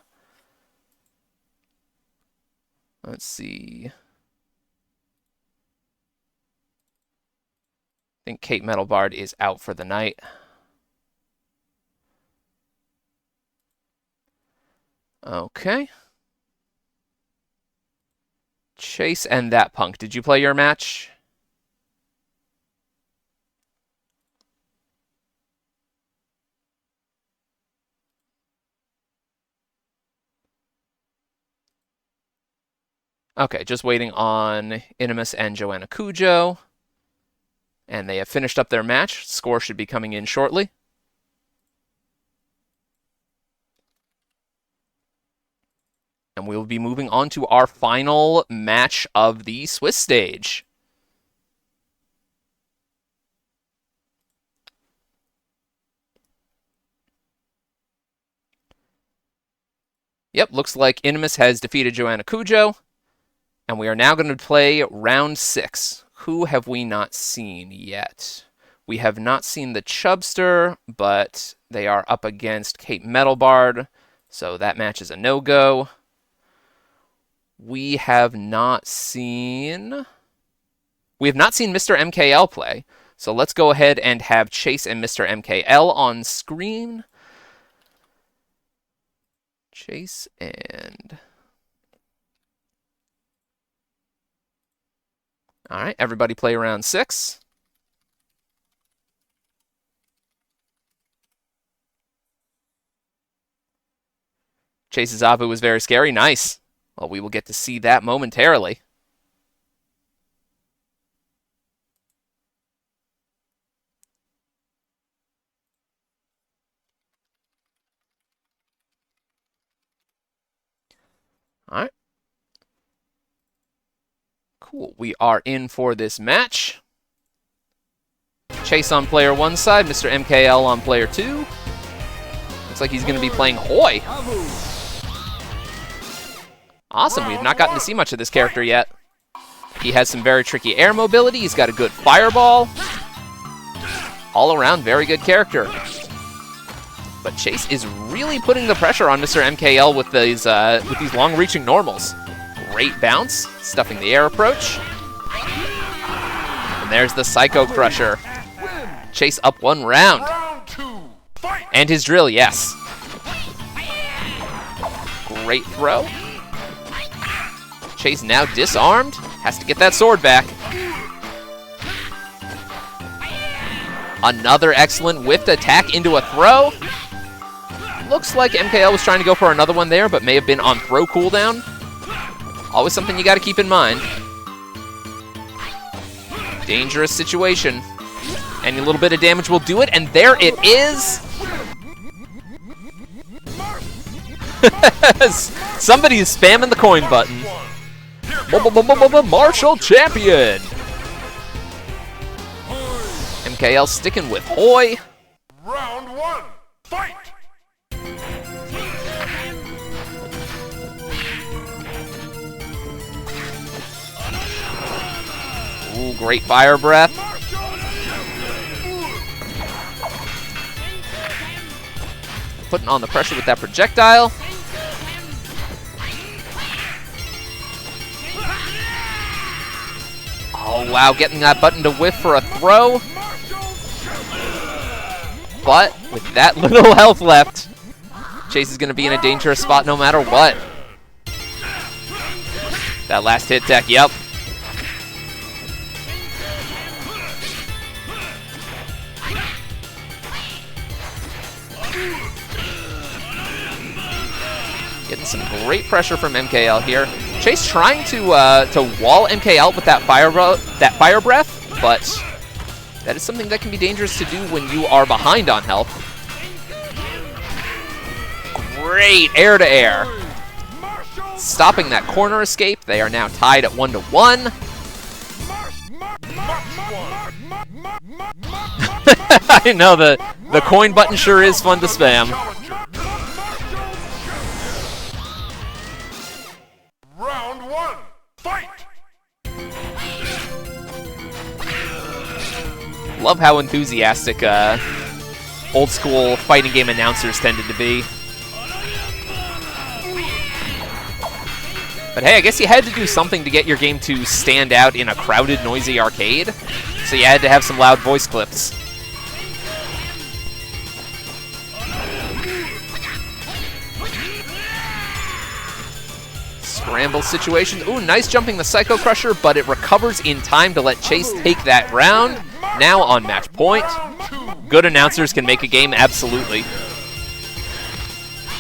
Let's see. I think KateMetalBard is out for the night. Okay. Chace and ThatPunk, did you play your match? Okay, just waiting on Inimus and Joanna Cujoh. And they have finished up their match. Score should be coming in shortly. And we will be moving on to our final match of the Swiss stage. Yep, looks like Inimus has defeated Joanna Cujoh. And we are now going to play round 6. Who have we not seen yet? We have not seen the Chubster, but they are up against KateMetalBard, so that match is a no-go. We have not seen MisterMKL play, so let's go ahead and have Chace and MisterMKL on screen. Chace and... All right, everybody play round 6. Chace's Avu was very scary. Nice. Well, we will get to see that momentarily. All right. Cool. We are in for this match. Chace on player 1 side, MisterMKL on player 2. Looks like he's going to be playing Hoy. Awesome, we've not gotten to see much of this character yet. He has some very tricky air mobility. He's got a good fireball. All around, very good character. But Chace is really putting the pressure on MisterMKL with these long-reaching normals. Great bounce, stuffing the air approach. And there's the Psycho Crusher. Chace up 1 round. And his drill, yes. Great throw. Chace now disarmed. Has to get that sword back. Another excellent whiffed attack into a throw. Looks like MKL was trying to go for another one there, but may have been on throw cooldown. Always something you got to keep in mind. Dangerous situation. Any little bit of damage will do it, and there it is. Somebody is spamming the coin button. Martial Champion. MKL sticking with Hoy. Round 1, fight! Ooh, great fire breath. Putting on the pressure with that projectile. Oh, wow, getting that button to whiff for a throw. But with that little health left, Chace is going to be in a dangerous spot no matter what. That last hit deck, yep. Getting some great pressure from MKL here. Chace trying to wall MKL with that fire breath, but that is something that can be dangerous to do when you are behind on health. Great air to air. Stopping that corner escape. They are now tied at 1-1. I know, the coin button sure is fun to spam. Round 1, fight! Love how enthusiastic old school fighting game announcers tended to be. But hey, I guess you had to do something to get your game to stand out in a crowded, noisy arcade. So you had to have some loud voice clips. Scramble situations. Ooh, nice jumping the Psycho Crusher, but it recovers in time to let Chace take that round. Now on match point. Good announcers can make a game, absolutely.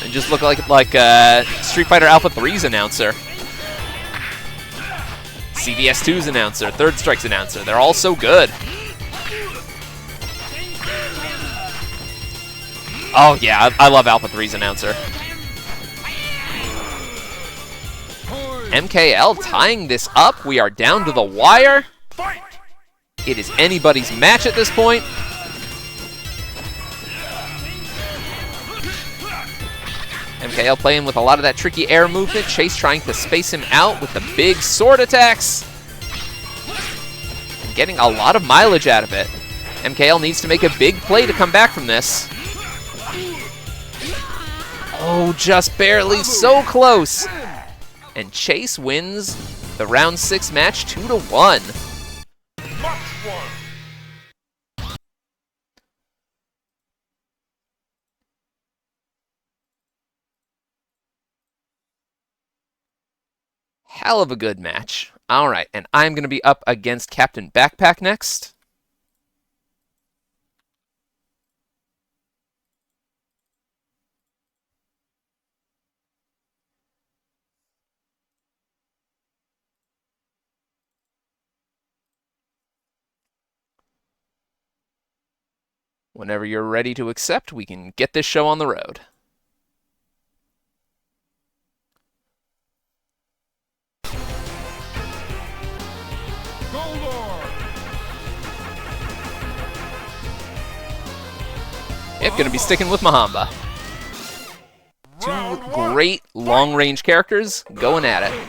And just look like Street Fighter Alpha 3's announcer. CVS 2's announcer, Third Strike's announcer. They're all so good. Oh yeah, I love Alpha 3's announcer. MKL tying this up. We are down to the wire. It is anybody's match at this point. MKL playing with a lot of that tricky air movement. Chace trying to space him out with the big sword attacks. And getting a lot of mileage out of it. MKL needs to make a big play to come back from this. Oh, just barely, so close. And Chace wins the round 6 match 2-1. Hell of a good match. All right, and I'm going to be up against CaptainBackpack next. Whenever you're ready to accept, we can get this show on the road. Gonna be sticking with Mahamba. Two great long-range characters going at it.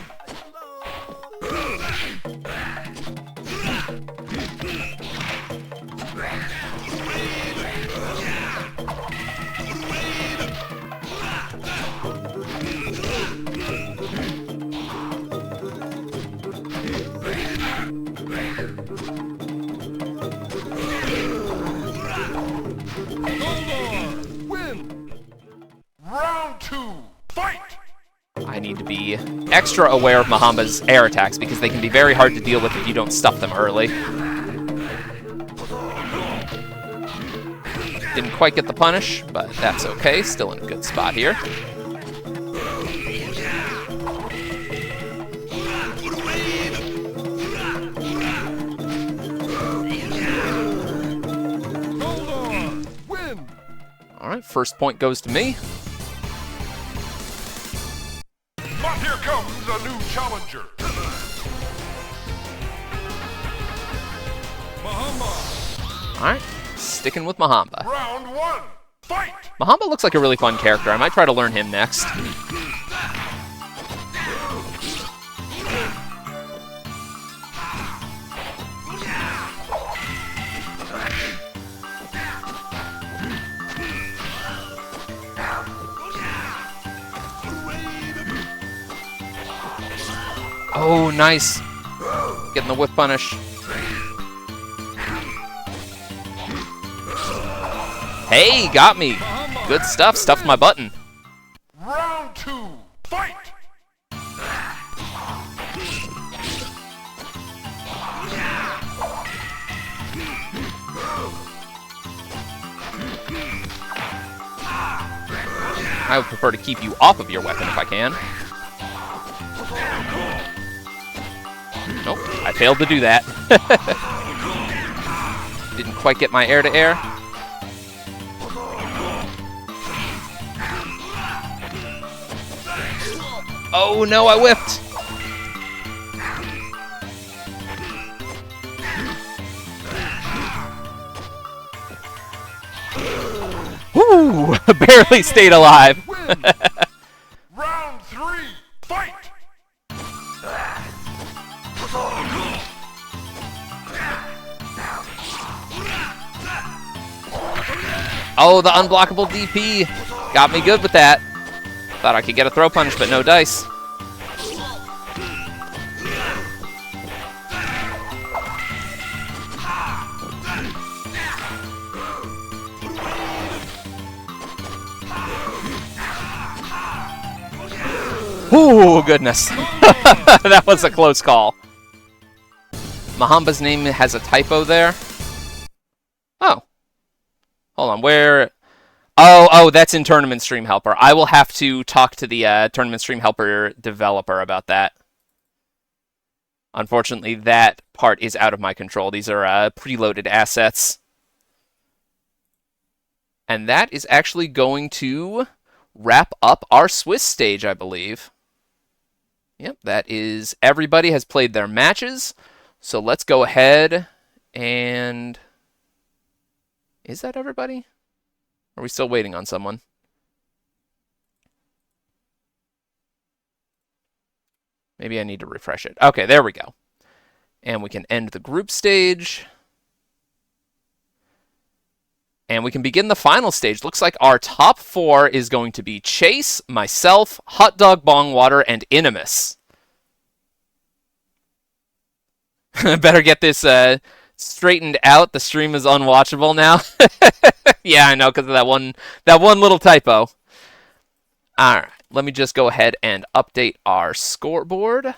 Round 2, fight! I need to be extra aware of Mahamba's air attacks because they can be very hard to deal with if you don't stuff them early. Didn't quite get the punish, but that's okay. Still in a good spot here. All right, first point goes to me. But here comes a new challenger. Mahamba. All right, sticking with Mahamba. Round 1, fight! Mahamba looks like a really fun character. I might try to learn him next. Oh, nice. Getting the whip punish. Hey, got me. Good stuff. Stuffed my button. Round 2, fight! I would prefer to keep you off of your weapon if I can. Nope, I failed to do that. Didn't quite get my air-to-air. Oh no, I whiffed! Woo! Barely stayed alive. Round 3, fight! Oh, the unblockable DP. Got me good with that. Thought I could get a throw punch, but no dice. Ooh, goodness. That was a close call. Mahamba's name has a typo there. Oh. Hold on, where... Oh, that's in Tournament Stream Helper. I will have to talk to the Tournament Stream Helper developer about that. Unfortunately, that part is out of my control. These are preloaded assets. And that is actually going to wrap up our Swiss stage, I believe. Yep, that is... Everybody has played their matches. So let's go ahead and... Is that everybody? Are we still waiting on someone? Maybe I need to refresh it. Okay, there we go. And we can end the group stage. And we can begin the final stage. Looks like our top 4 is going to be Chace, myself, Hot Dog Bongwater, and Inimus. Better get this straightened out. The stream is unwatchable now. Yeah, I know, because of that one little typo. All right, let me just go ahead and update our scoreboard.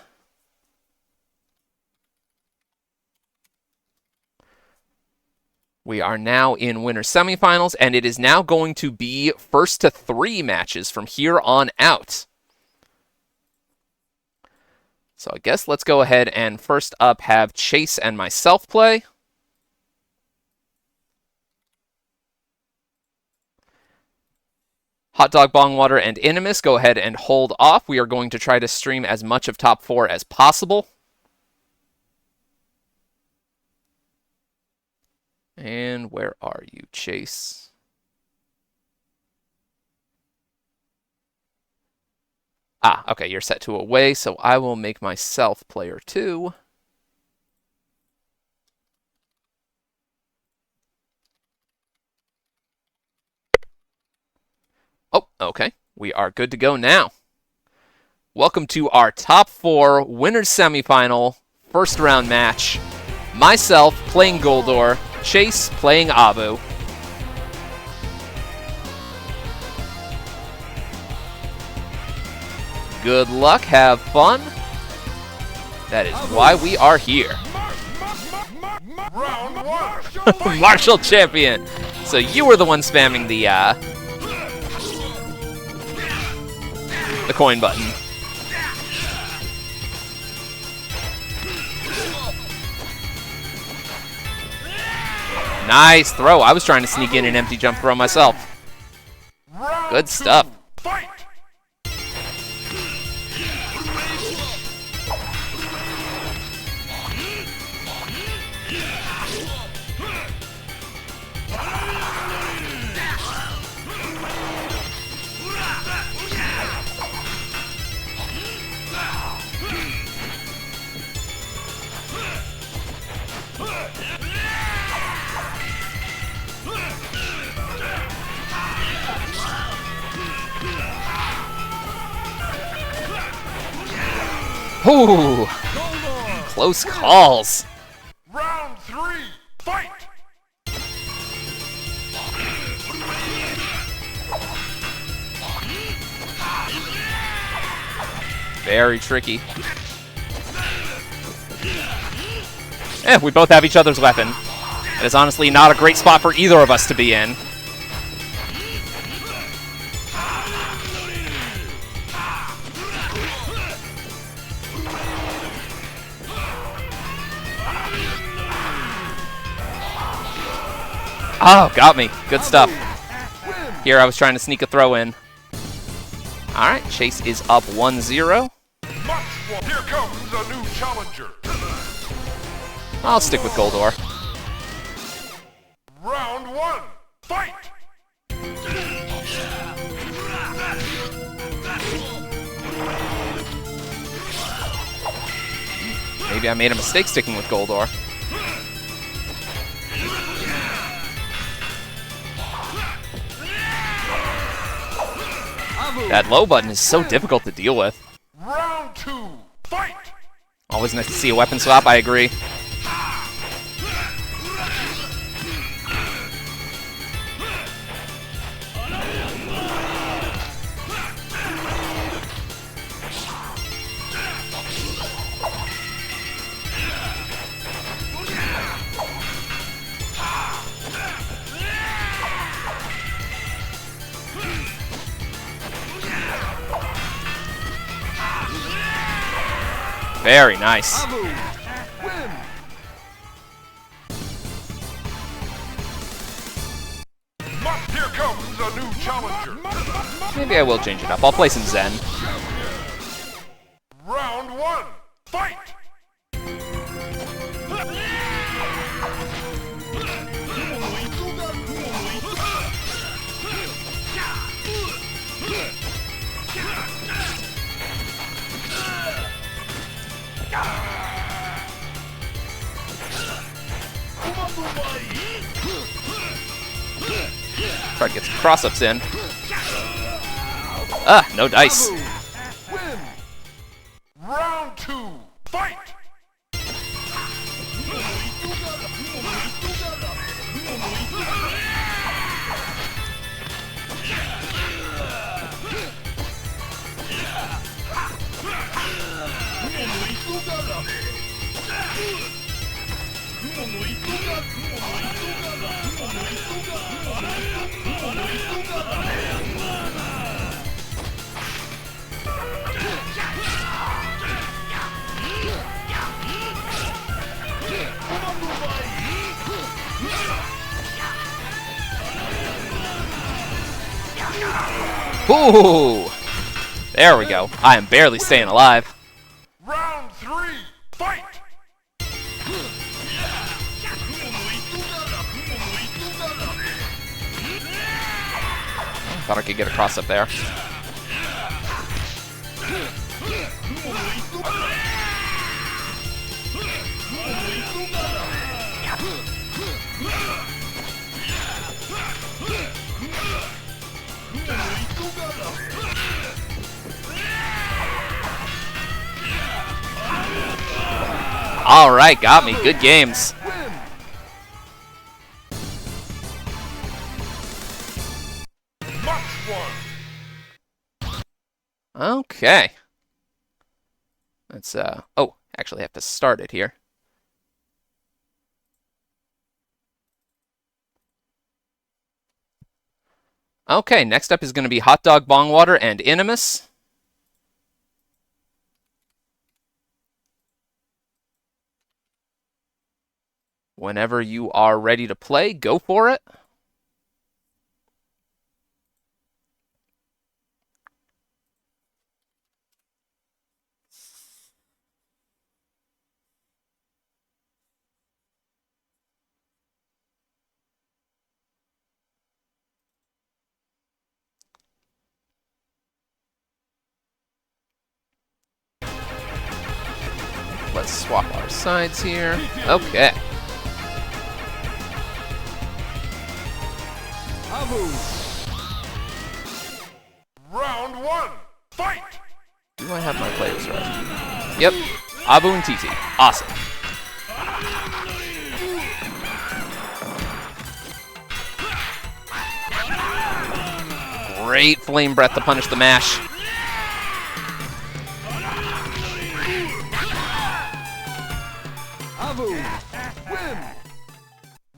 We are now in winter semifinals, and it is now going to be first to 3 matches from here on out. So I guess let's go ahead and first up have Chace and myself play. Hot Dog Bongwater and Inimus, go ahead and hold off. We are going to try to stream as much of top 4 as possible. And where are you, Chace? Ah, okay, you're set to away, so I will make myself player 2. Oh, okay. We are good to go now. Welcome to our top 4 winners semifinal first round match. Myself playing Goldor, Chace playing Abu. Good luck, have fun. That is why we are here. Round 1. Martial champion. So you were the one spamming the coin button. Nice throw. I was trying to sneak in an empty jump throw myself. Good stuff. Fight. Ooh, close calls. Round 3. Fight. Very tricky. We both have each other's weapon. It is honestly not a great spot for either of us to be in. Oh, got me. Good stuff. Here I was trying to sneak a throw in. Alright, Chace is up 1-0. Here comes a new challenger. I'll stick with Goldor. Round 1. Fight. Maybe I made a mistake sticking with Goldor. That low button is so difficult to deal with. Round 2. Fight. Always nice to see a weapon swap, I agree. Very nice. Here comes a new challenger. Maybe I will change it up. I'll play some Zen. Round 1. Fight. Try to get some cross-ups in. Ah, no dice. Win. Round 2. Fight. Ooh! There we go. I am barely staying alive. Round 3. Fight. Thought I could get a cross up there. All right, got me. Good games. Okay. Let's, oh, actually have to start it here. Okay, next up is going to be Hot Dog Bongwater and Inimus. Whenever you are ready to play, go for it. Let's swap our sides here. Okay. Round one, fight! Do I have my players right? Yep. Abu and TT. Awesome. Great Flame Breath to punish the mash.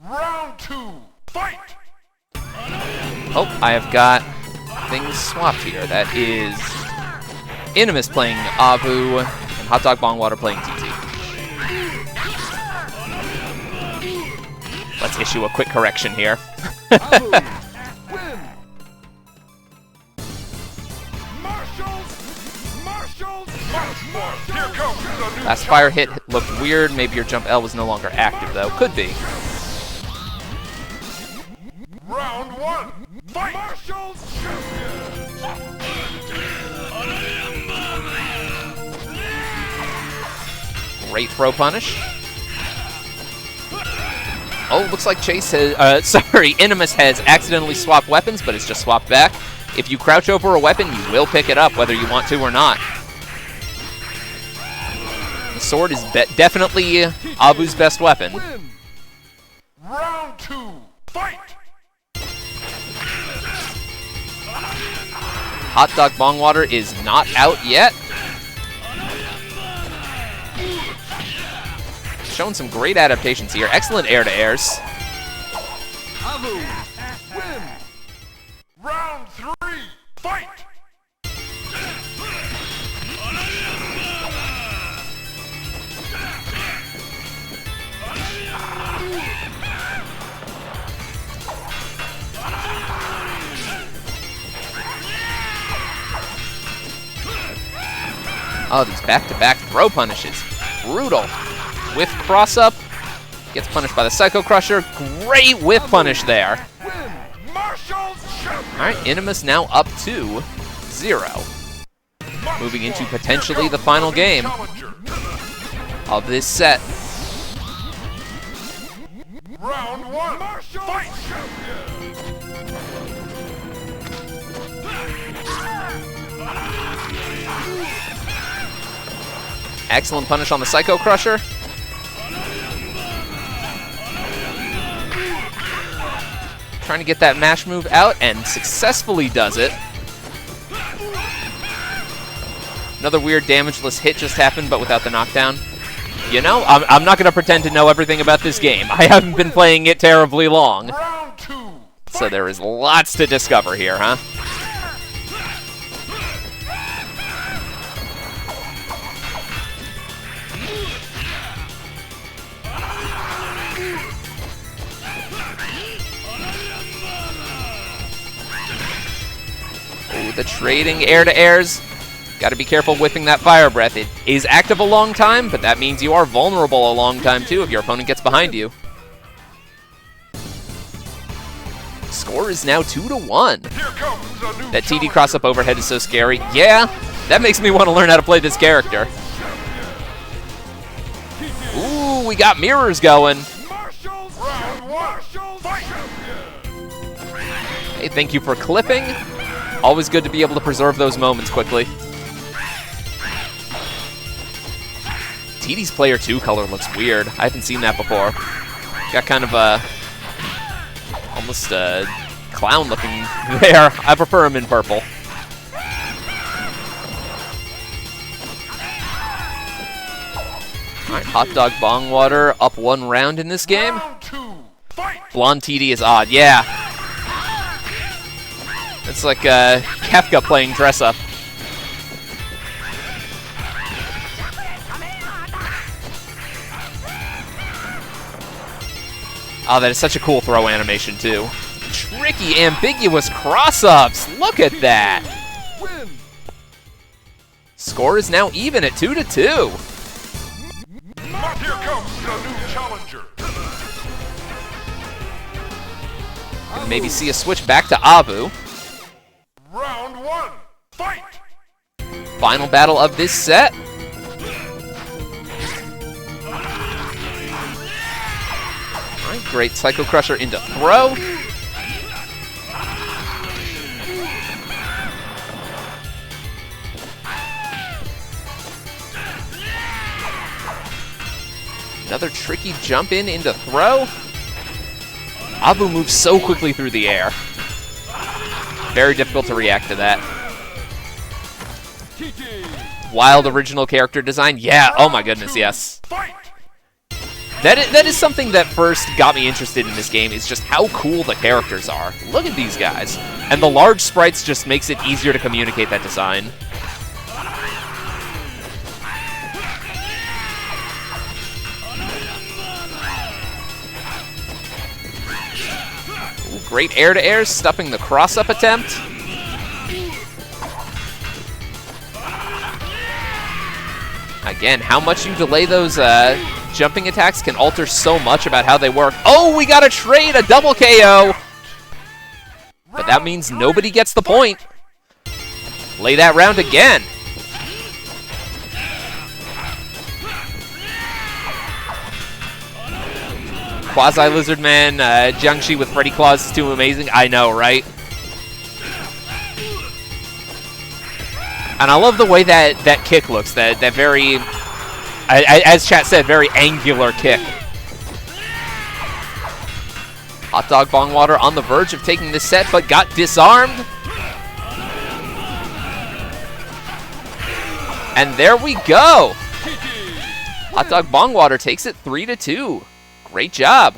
Round two, fight! Oh, I have got things swapped here. That is Inimus playing Abu and Hot Dog Bongwater playing TT. Let's issue a quick correction here. Last fire hit looked weird. Maybe your jump L was no longer active, though. Could be. Round one, fight! Great throw punish. Oh, looks like Chace has, sorry, Inimus has accidentally swapped weapons, but it's just swapped back. If you crouch over a weapon, you will pick it up, whether you want to or not. The sword is definitely Abu's best weapon. Round two, fight! Hot Dog Bongwater is not out yet. Showing some great adaptations here. Excellent air-to-airs. Round three, fight! Oh, these back-to-back throw punishes. Brutal. Whiff cross-up. Gets punished by the Psycho Crusher. Great whiff punish there. Alright, Inimus now up to 0. Moving into potentially the final game of this set. Round one, fight! Excellent punish on the Psycho Crusher. Trying to get that mash move out, and successfully does it. Another weird damageless hit just happened, but without the knockdown. You know, I'm not going to pretend to know everything about this game. I haven't been playing it terribly long. So there is lots to discover here, huh? Ooh, the trading air-to-airs. Got to be careful whipping that fire breath. It is active a long time, but that means you are vulnerable a long time too if your opponent gets behind you. Score is now 2-1. That TD cross-up overhead is so scary. Yeah, that makes me want to learn how to play this character. Ooh, we got mirrors going. Hey, thank you for clipping. Always good to be able to preserve those moments quickly. TD's player 2 color looks weird. I haven't seen that before. Got kind of a... almost a clown looking there. I prefer him in purple. Alright, Hot Dog Bong Water up 1 round in this game. Blonde TD is odd, yeah. It's like Kefka playing dress up. Oh, that is such a cool throw animation, too. Tricky, ambiguous cross-ups. Look at that. Score is now even at 2-2. Here comes the new challenger. Maybe see a switch back to Abu. Round 1, fight! Final battle of this set. Alright, great Psycho Crusher into throw. Another tricky jump in into throw. Abu moves so quickly through the air. Very difficult to react to that. Wild original character design. Yeah, oh my goodness, yes. That is something that first got me interested in this game, is just how cool the characters are. Look at these guys. And the large sprites just makes it easier to communicate that design. Great air-to-air, stuffing the cross-up attempt. Again, how much you delay those jumping attacks can alter so much about how they work. Oh, we got a trade, a double KO! But that means nobody gets the point. Play that round again. Quasi-Lizardman, Jiangxi with Freddy Claus is too amazing. I know, right? And I love the way that kick looks. That very, as chat said, very angular kick. Hot Dog Bong Water on the verge of taking this set, but got disarmed. And there we go. Hot Dog Bong Water takes it 3-2. Great job.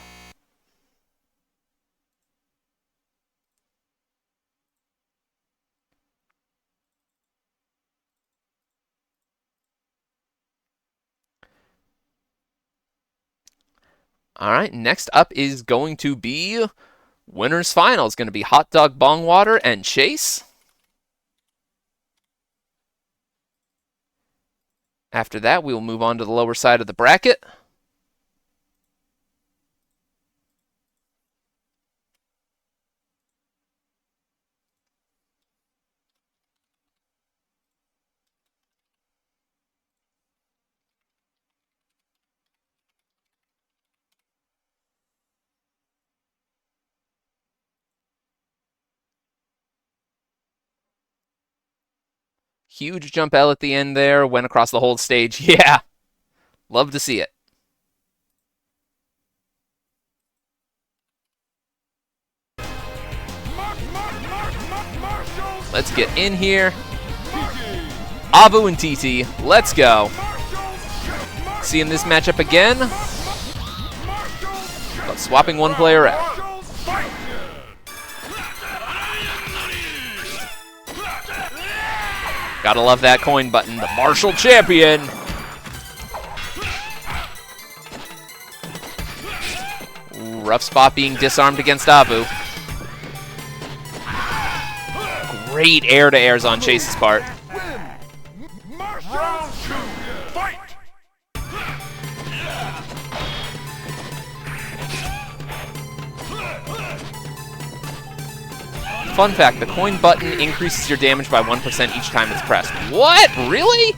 All right, next up is going to be winners final. It's going to be Hot Dog Bong Water and Chace. After that, we will move on to the lower side of the bracket. Huge jump L at the end there, went across the whole stage. Yeah, love to see it. Let's get in here. Abu and TT, let's go. Seeing this matchup again, but swapping one player out. Gotta love that coin button. The Martial Champion. Ooh, rough spot being disarmed against Abu. Great air-to-airs on Chace's part. Fun fact, the coin button increases your damage by 1% each time it's pressed. What? Really?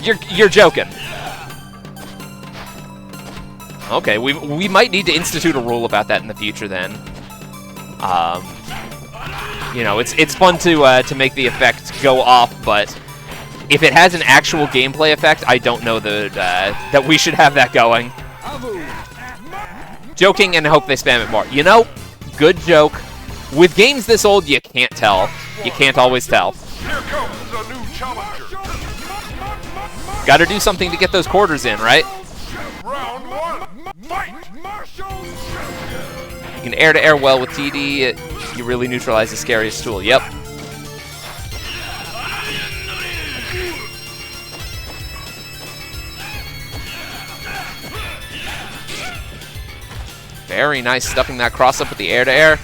You're joking. Okay, we might need to institute a rule about that in the future then. You know, it's fun to make the effect go off, but if it has an actual gameplay effect, I don't know that we should have that going. Joking and hope they spam it more. You know, good joke. With games this old, you can't tell. You can't always tell. Here comes a new challenger. Gotta do something to get those quarters in, right? Round one, fight! You can air-to-air well with TD. You really neutralize the scariest tool. Yep. Very nice stuffing that cross-up with the air-to-air.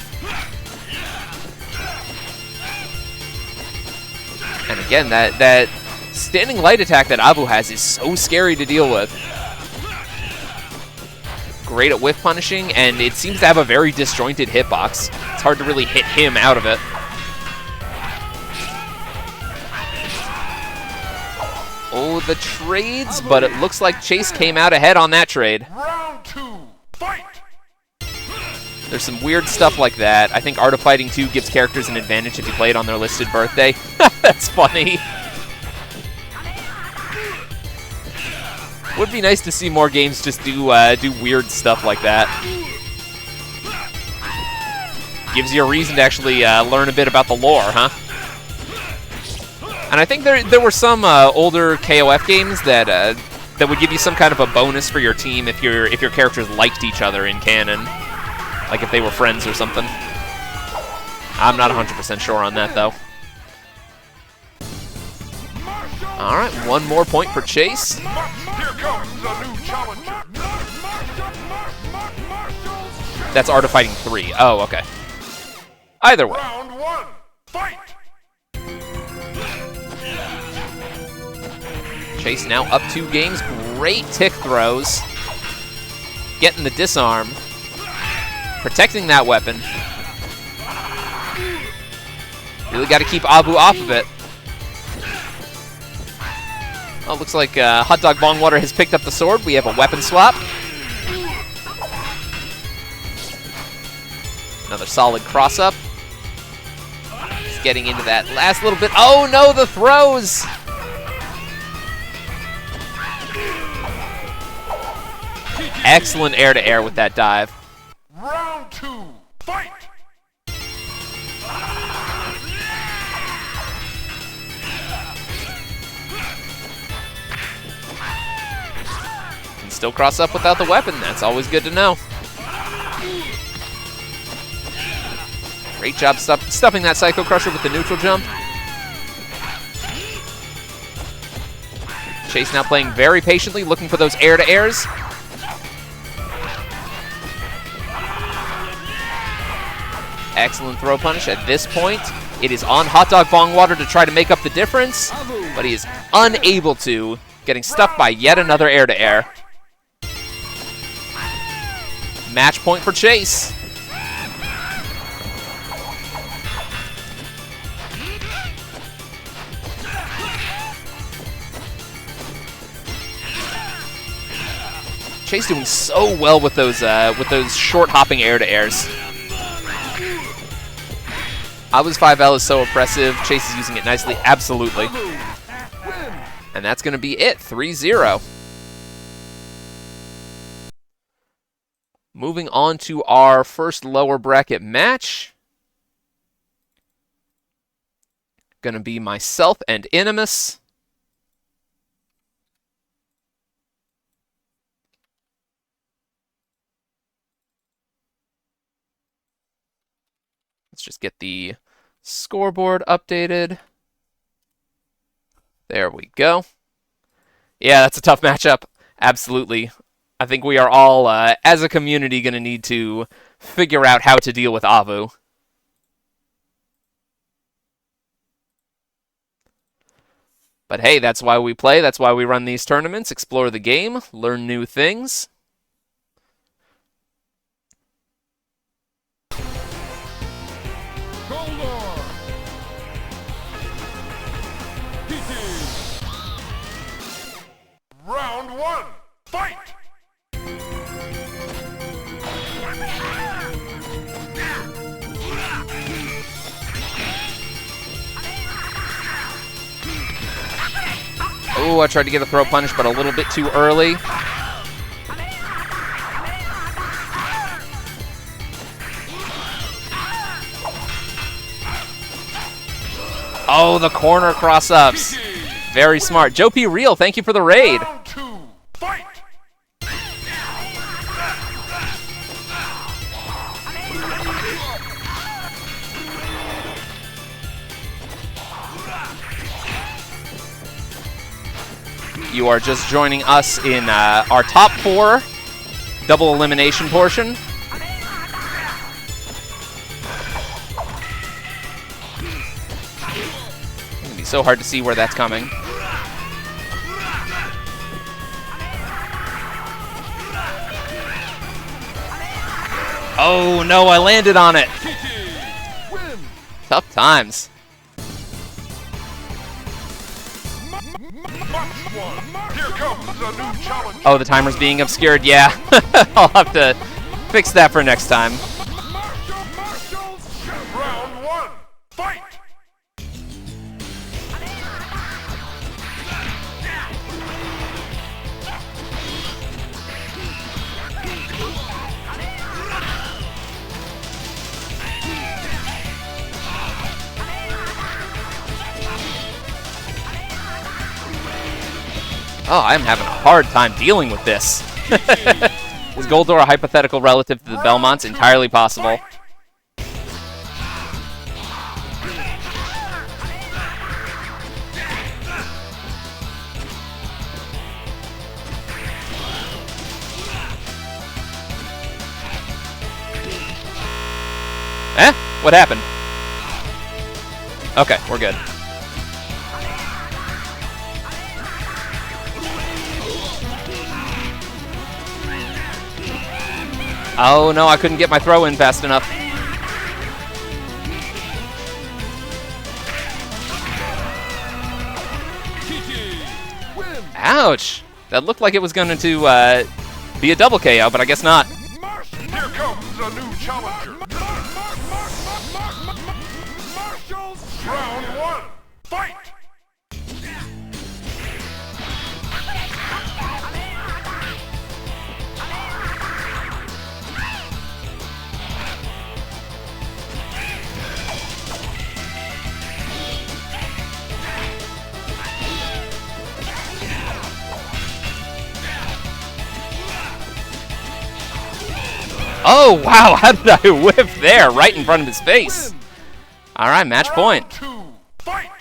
And again, that standing light attack that Avu has is so scary to deal with. Great at whiff punishing, and it seems to have a very disjointed hitbox. It's hard to really hit him out of it. Oh, the trades, but it looks like Chace came out ahead on that trade. Round two, fight! There's some weird stuff like that. I think Art of Fighting 2 gives characters an advantage if you play it on their listed birthday. That's funny. Would be nice to see more games just do weird stuff like that. Gives you a reason to actually learn a bit about the lore, huh? And I think there were some older KOF games that would give you some kind of a bonus for your team if your characters liked each other in canon. Like if they were friends or something. I'm not 100% sure on that, though. Alright, one more point for Chace. Here comes a new challenger. That's Art of Fighting 3. Oh, okay. Either way. Round one, fight! Chace now up 2 games. Great tick throws. Getting the disarm. Protecting that weapon. Really got to keep Abu off of it. Oh, looks like Hot Dog Bongwater has picked up the sword. We have a weapon swap. Another solid cross-up. Just getting into that last little bit. Oh no, the throws! Excellent air-to-air with that dive. Round two, fight! Can still cross up without the weapon. That's always good to know. Great job stuffing that Psycho Crusher with the neutral jump. Chace now playing very patiently, looking for those air-to-airs. Excellent throw punish. At this point, it is on Hot Dog Bongwater to try to make up the difference, but he is unable to, getting stuffed by yet another air-to-air. Match point for Chace. Chace doing so well with those short hopping air-to-airs. Abu's 5L is so oppressive. Chace is using it nicely. Absolutely. And that's going to be it. 3-0. Moving on to our first lower bracket match. Going to be myself and Inimus. Let's just get the scoreboard updated. There we go. Yeah, that's a tough matchup. Absolutely. I think we are all, as a community, going to need to figure out how to deal with Avu. But hey, that's why we play. That's why we run these tournaments. Explore the game. Learn new things. Round one, fight! Ooh, I tried to get a throw punish, but a little bit too early. Oh, the corner cross-ups. Very smart. Joe P. Real, thank you for the raid. Round 2, fight! You are just joining us in our top 4 double elimination portion. It's gonna be so hard to see where that's coming. Oh no, I landed on it. Tough times. Here comes a new challenger. Oh, the timer's being obscured. Yeah, I'll have to fix that for next time. Round 1, fight! Oh, I'm having a hard time dealing with this. Is Goldor a hypothetical relative to the Belmonts? Entirely possible. Eh? What happened? Okay, we're good. Oh no, I couldn't get my throw in fast enough. Ouch! That looked like it was going to be a double KO, but I guess not. Here comes a new challenger. Round 1, fight! Oh, wow, how did I whiff there, right in front of his face? All right, match point. Round 2, fight!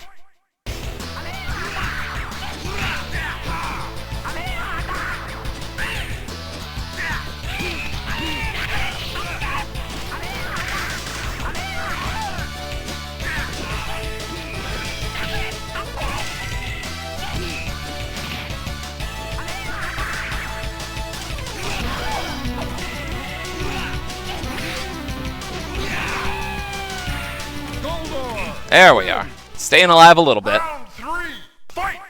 There we are. Staying alive a little bit. Round 3, fight!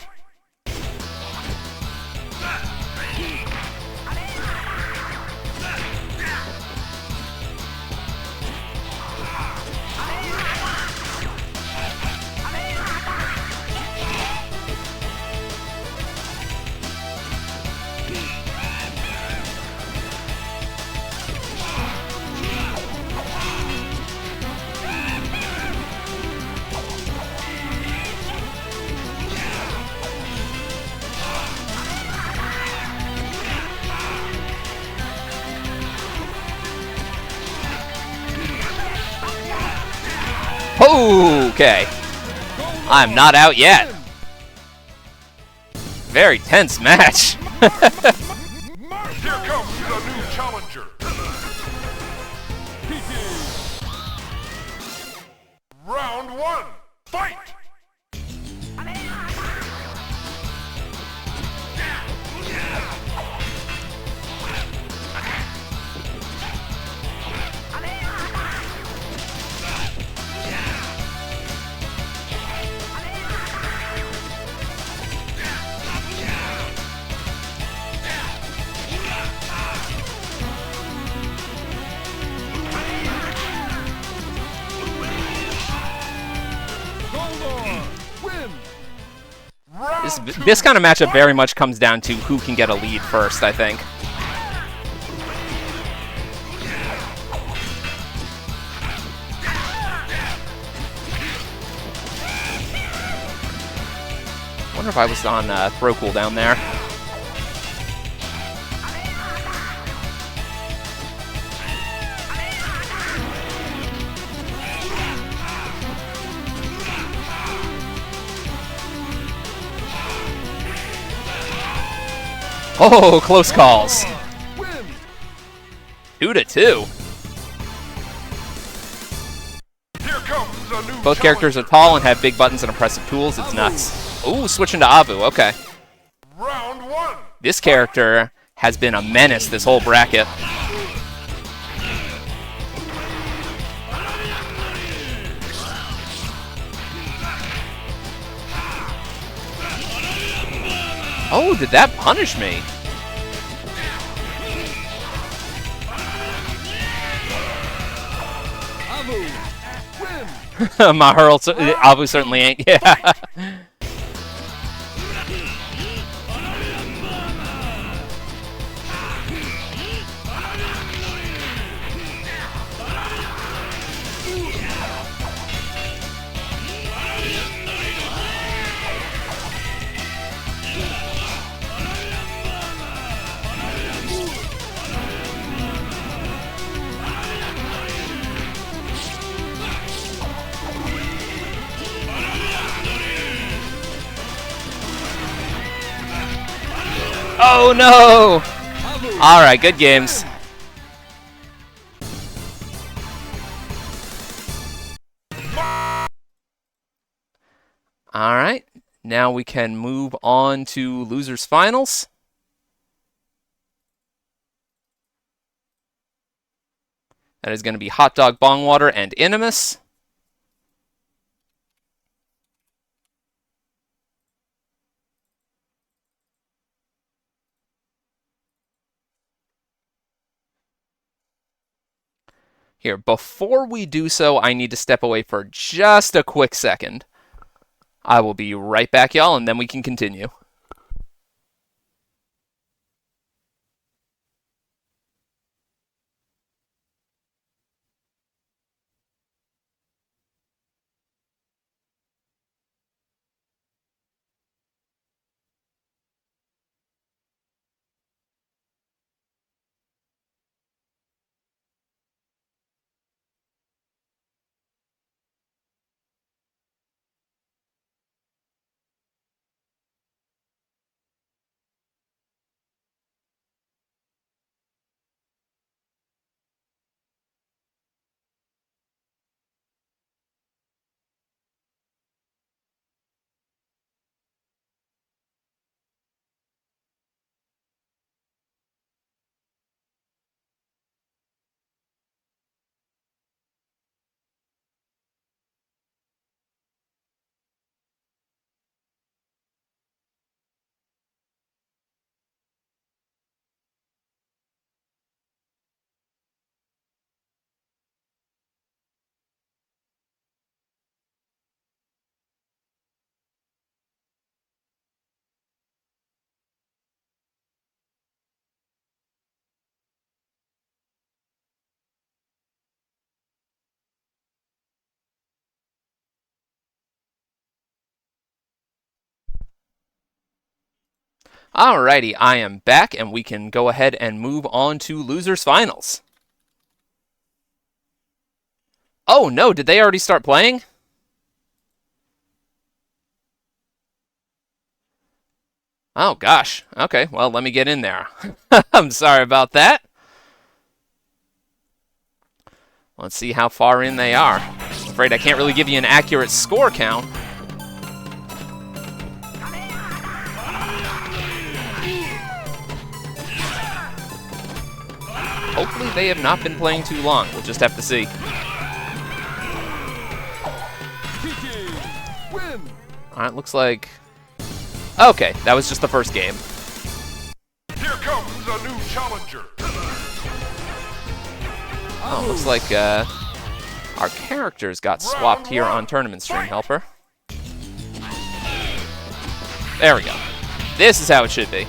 Okay. I'm not out yet. Very tense match. Here comes a new challenger. Round 1, fight! this kind of matchup very much comes down to who can get a lead first, I think. Wonder if I was on throw cooldown there. Oh, close calls. 2-2. Both characters are tall and have big buttons and impressive tools. It's nuts. Ooh, switching to Abu. Okay. Round 1. This character has been a menace this whole bracket. Oh, did that punish me? My hurl, Abu certainly ain't. Yeah. Oh no! Alright, good games. Alright, now we can move on to Losers Finals. That is going to be Hot Dog Bongwater and Inimus. Here, before we do so, I need to step away for just a quick second. I will be right back, y'all, and then we can continue. Alrighty, I am back, and we can go ahead and move on to Losers Finals. Oh no, did they already start playing? Oh gosh, okay, well let me get in there. I'm sorry about that. Let's see how far in they are. I'm afraid I can't really give you an accurate score count. Hopefully they have not been playing too long. We'll just have to see. Alright, looks like... Okay, that was just the first game. Here comes a new challenger. Oh, looks like our characters got swapped here on Tournament Stream Helper. There we go. This is how it should be.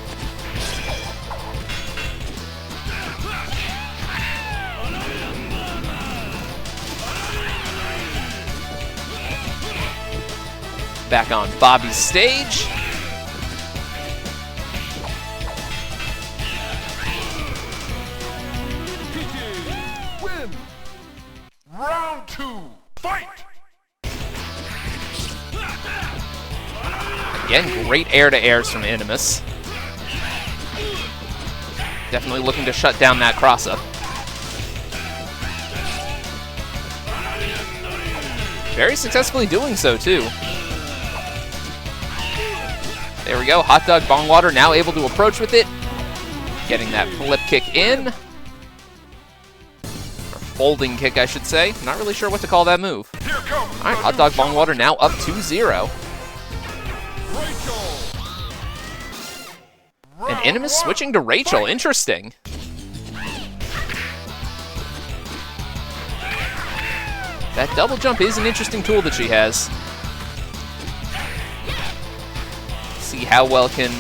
Back on Bobby's stage. Win. Round 2, fight! Again, great air-to-airs from Inimus. Definitely looking to shut down that cross-up. Very successfully doing so, too. There we go, Hot Dog Bong Water now able to approach with it. Getting that flip kick in. Or folding kick, I should say. Not really sure what to call that move. Alright, Hot Dog Bong Water now up 2-0. And Inimus switching to Rachel, interesting. That double jump is an interesting tool that she has. See how well can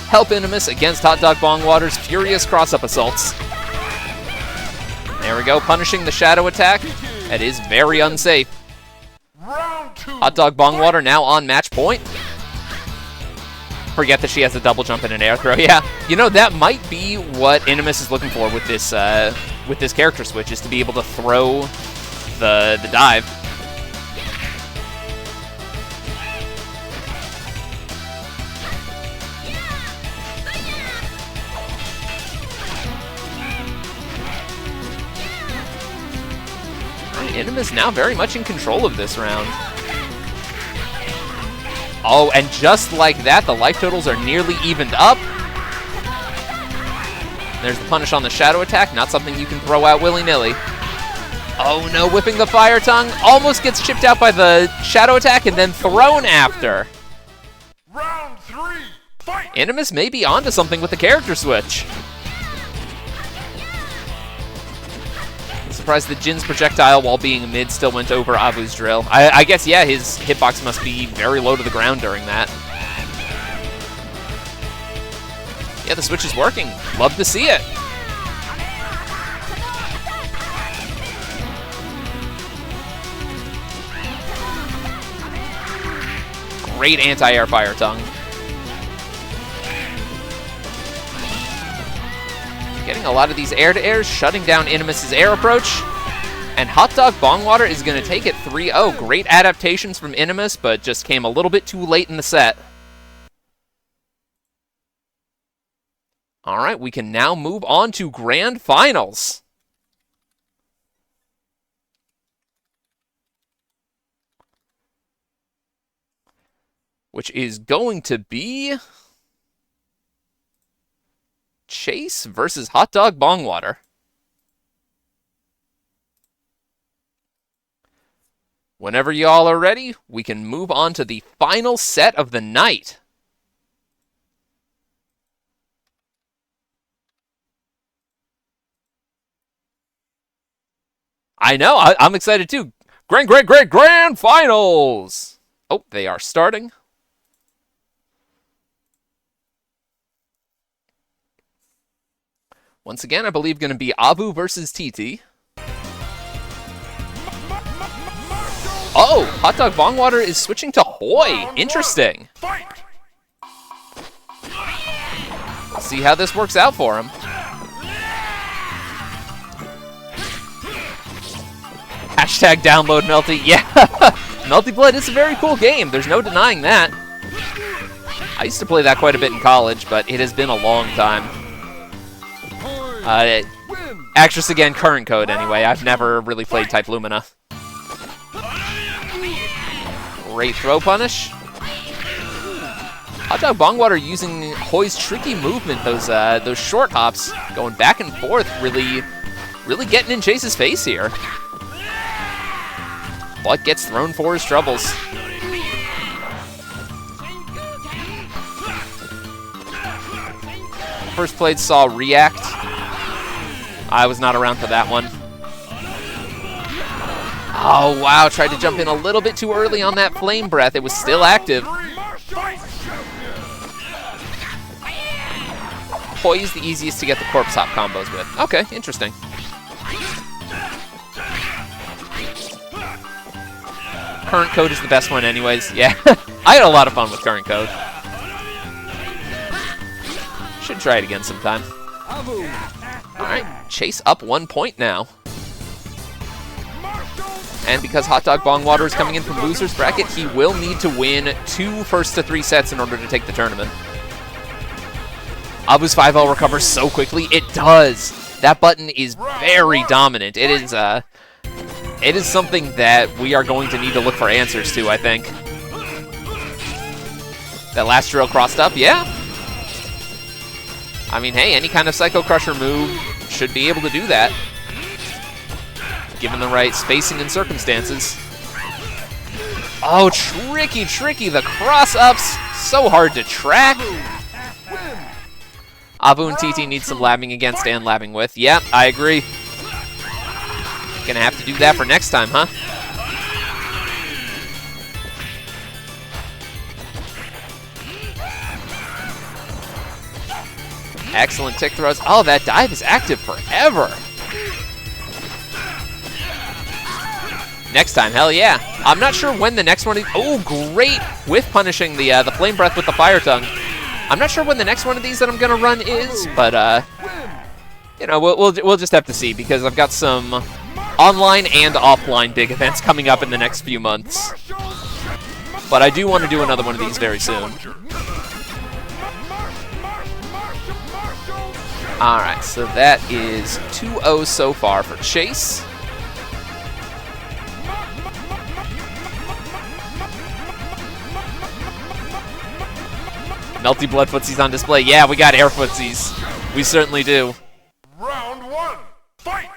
help Inimus against Hot Dog Bong Water's furious cross-up assaults. There we go, punishing the shadow attack. That is very unsafe. Hot Dog Bong Water now on match point. Forget that she has a double jump and an air throw. Yeah, you know, that might be what Inimus is looking for with this character switch, is to be able to throw the dive. Inimus now very much in control of this round. Oh, and just like that, the life totals are nearly evened up. There's the punish on the shadow attack, not something you can throw out willy-nilly. Oh no, whipping the fire tongue, almost gets chipped out by the shadow attack and then thrown after. Round 3, fight! Inimus may be onto something with the character switch. Surprised that Jin's projectile, while being mid, still went over Avu's drill. I guess, yeah, his hitbox must be very low to the ground during that. Yeah, the switch is working. Love to see it. Great anti-air fire tongue. Getting a lot of these air-to-airs, shutting down Inimus' air approach. And Hot Dog Bong Water is going to take it 3-0. Great adaptations from Inimus, but just came a little bit too late in the set. All right, we can now move on to Grand Finals. Which is going to be Chace versus Hot Dog Bong Water. Whenever y'all are ready, we can move on to the final set of the night. I know, I'm excited too. Grand Finals! Oh, they are starting. Once again, I believe going to be Avu versus Theee. Oh, Hot Dog Bong Water is switching to Hoy. Interesting. Let's see how this works out for him. Hashtag download Melty. Yeah, Melty Blood is a very cool game. There's no denying that. I used to play that quite a bit in college, but it has been a long time. Actress again, current code anyway. I've never really played Type Lumina. Great throw punish. Hot Dog Bong Water using Hoy's tricky movement, those short hops, going back and forth, really getting in Chace's face here. But gets thrown for his troubles. First played saw React. I was not around for that one. Oh, wow. Tried to jump in a little bit too early on that Flame Breath. It was still active. Poise the easiest to get the corpse hop combos with. Okay, interesting. Current code is the best one anyways. Yeah, I had a lot of fun with current code. Should try it again sometime. Alright, Chace up 1 point now. And because Hot Dog Bong Water is coming in from loser's bracket, he will need to win 2 first to 3 sets in order to take the tournament. Abu's 5L recovers so quickly. It does. That button is very dominant. It is something that we are going to need to look for answers to, I think. That last drill crossed up, yeah. I mean, hey, any kind of Psycho Crusher move should be able to do that, given the right spacing and circumstances. Oh, tricky, tricky. The cross-ups, so hard to track. Abu and TT need some labbing against and labbing with. Yep, I agree. Gonna have to do that for next time, huh? Excellent tick throws. Oh, that dive is active forever. Next time, hell yeah. I'm not sure when the next one is. Oh, great whiff punishing the Flame Breath with the Fire Tongue. I'm not sure when the next one of these that I'm gonna run is, but you know, we'll just have to see, because I've got some online and offline big events coming up in the next few months. But I do want to do another one of these very soon. Alright, so that is 2-0 so far for Chace. Melty Blood footsies on display. Yeah, we got air footsies. We certainly do. Round 1, fight!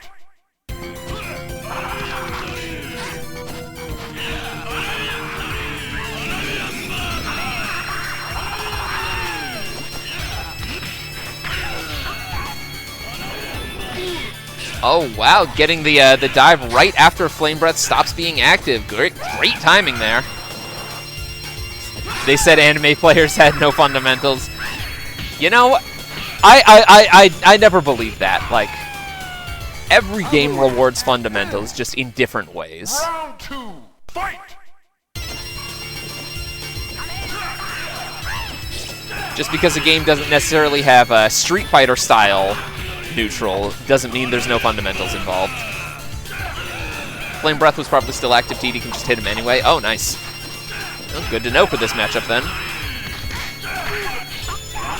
Oh, wow, getting the dive right after Flame Breath stops being active. Great timing there. They said anime players had no fundamentals. You know, I never believed that. Like, every game rewards fundamentals, just in different ways. Round 2, fight! Just because a game doesn't necessarily have a Street Fighter style neutral doesn't mean there's no fundamentals involved. Flame Breath was probably still active. TD can just hit him anyway. Oh, nice. Well, good to know for this matchup then.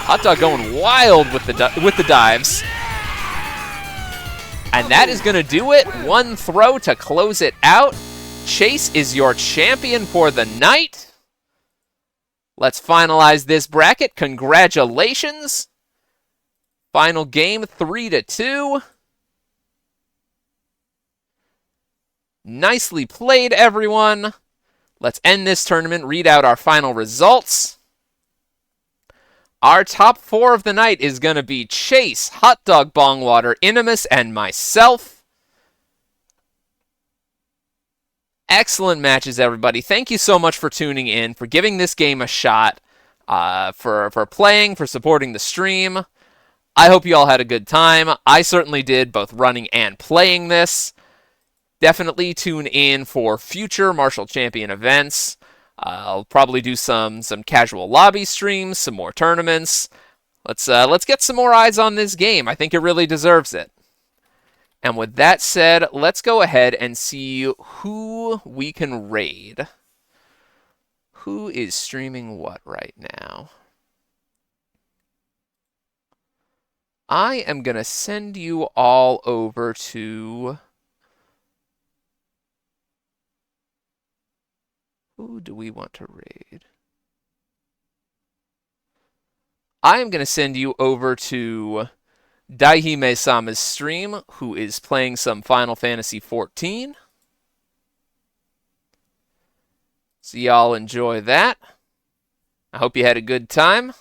Hot Dog going wild with the dives. And that is going to do it. One throw to close it out. Chace is your champion for the night. Let's finalize this bracket. Congratulations. Final game, 3-2. Nicely played, everyone. Let's end this tournament, read out our final results. Our top 4 of the night is going to be Chace, Hot Dog Bong Water, Inimus, and myself. Excellent matches, everybody. Thank you so much for tuning in, for giving this game a shot, for playing, for supporting the stream. I hope you all had a good time. I certainly did, both running and playing this. Definitely tune in for future Martial Champion events. I'll probably do some casual lobby streams, some more tournaments. Let's get some more eyes on this game. I think it really deserves it. And with that said, let's go ahead and see who we can raid. Who is streaming what right now? I am going to send you all over to... Who do we want to raid? I am going to send you over to Daihime-sama's stream, who is playing some Final Fantasy XIV. So y'all enjoy that. I hope you had a good time.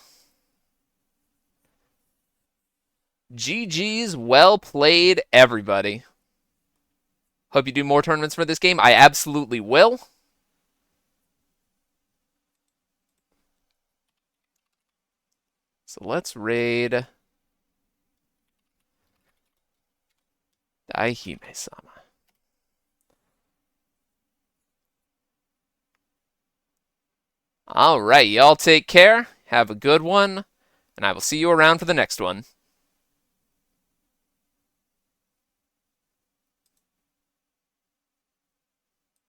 GG's, well played, everybody. Hope you do more tournaments for this game. I absolutely will. So let's raid Daihime-sama. All right, y'all take care. Have a good one, and I will see you around for the next one.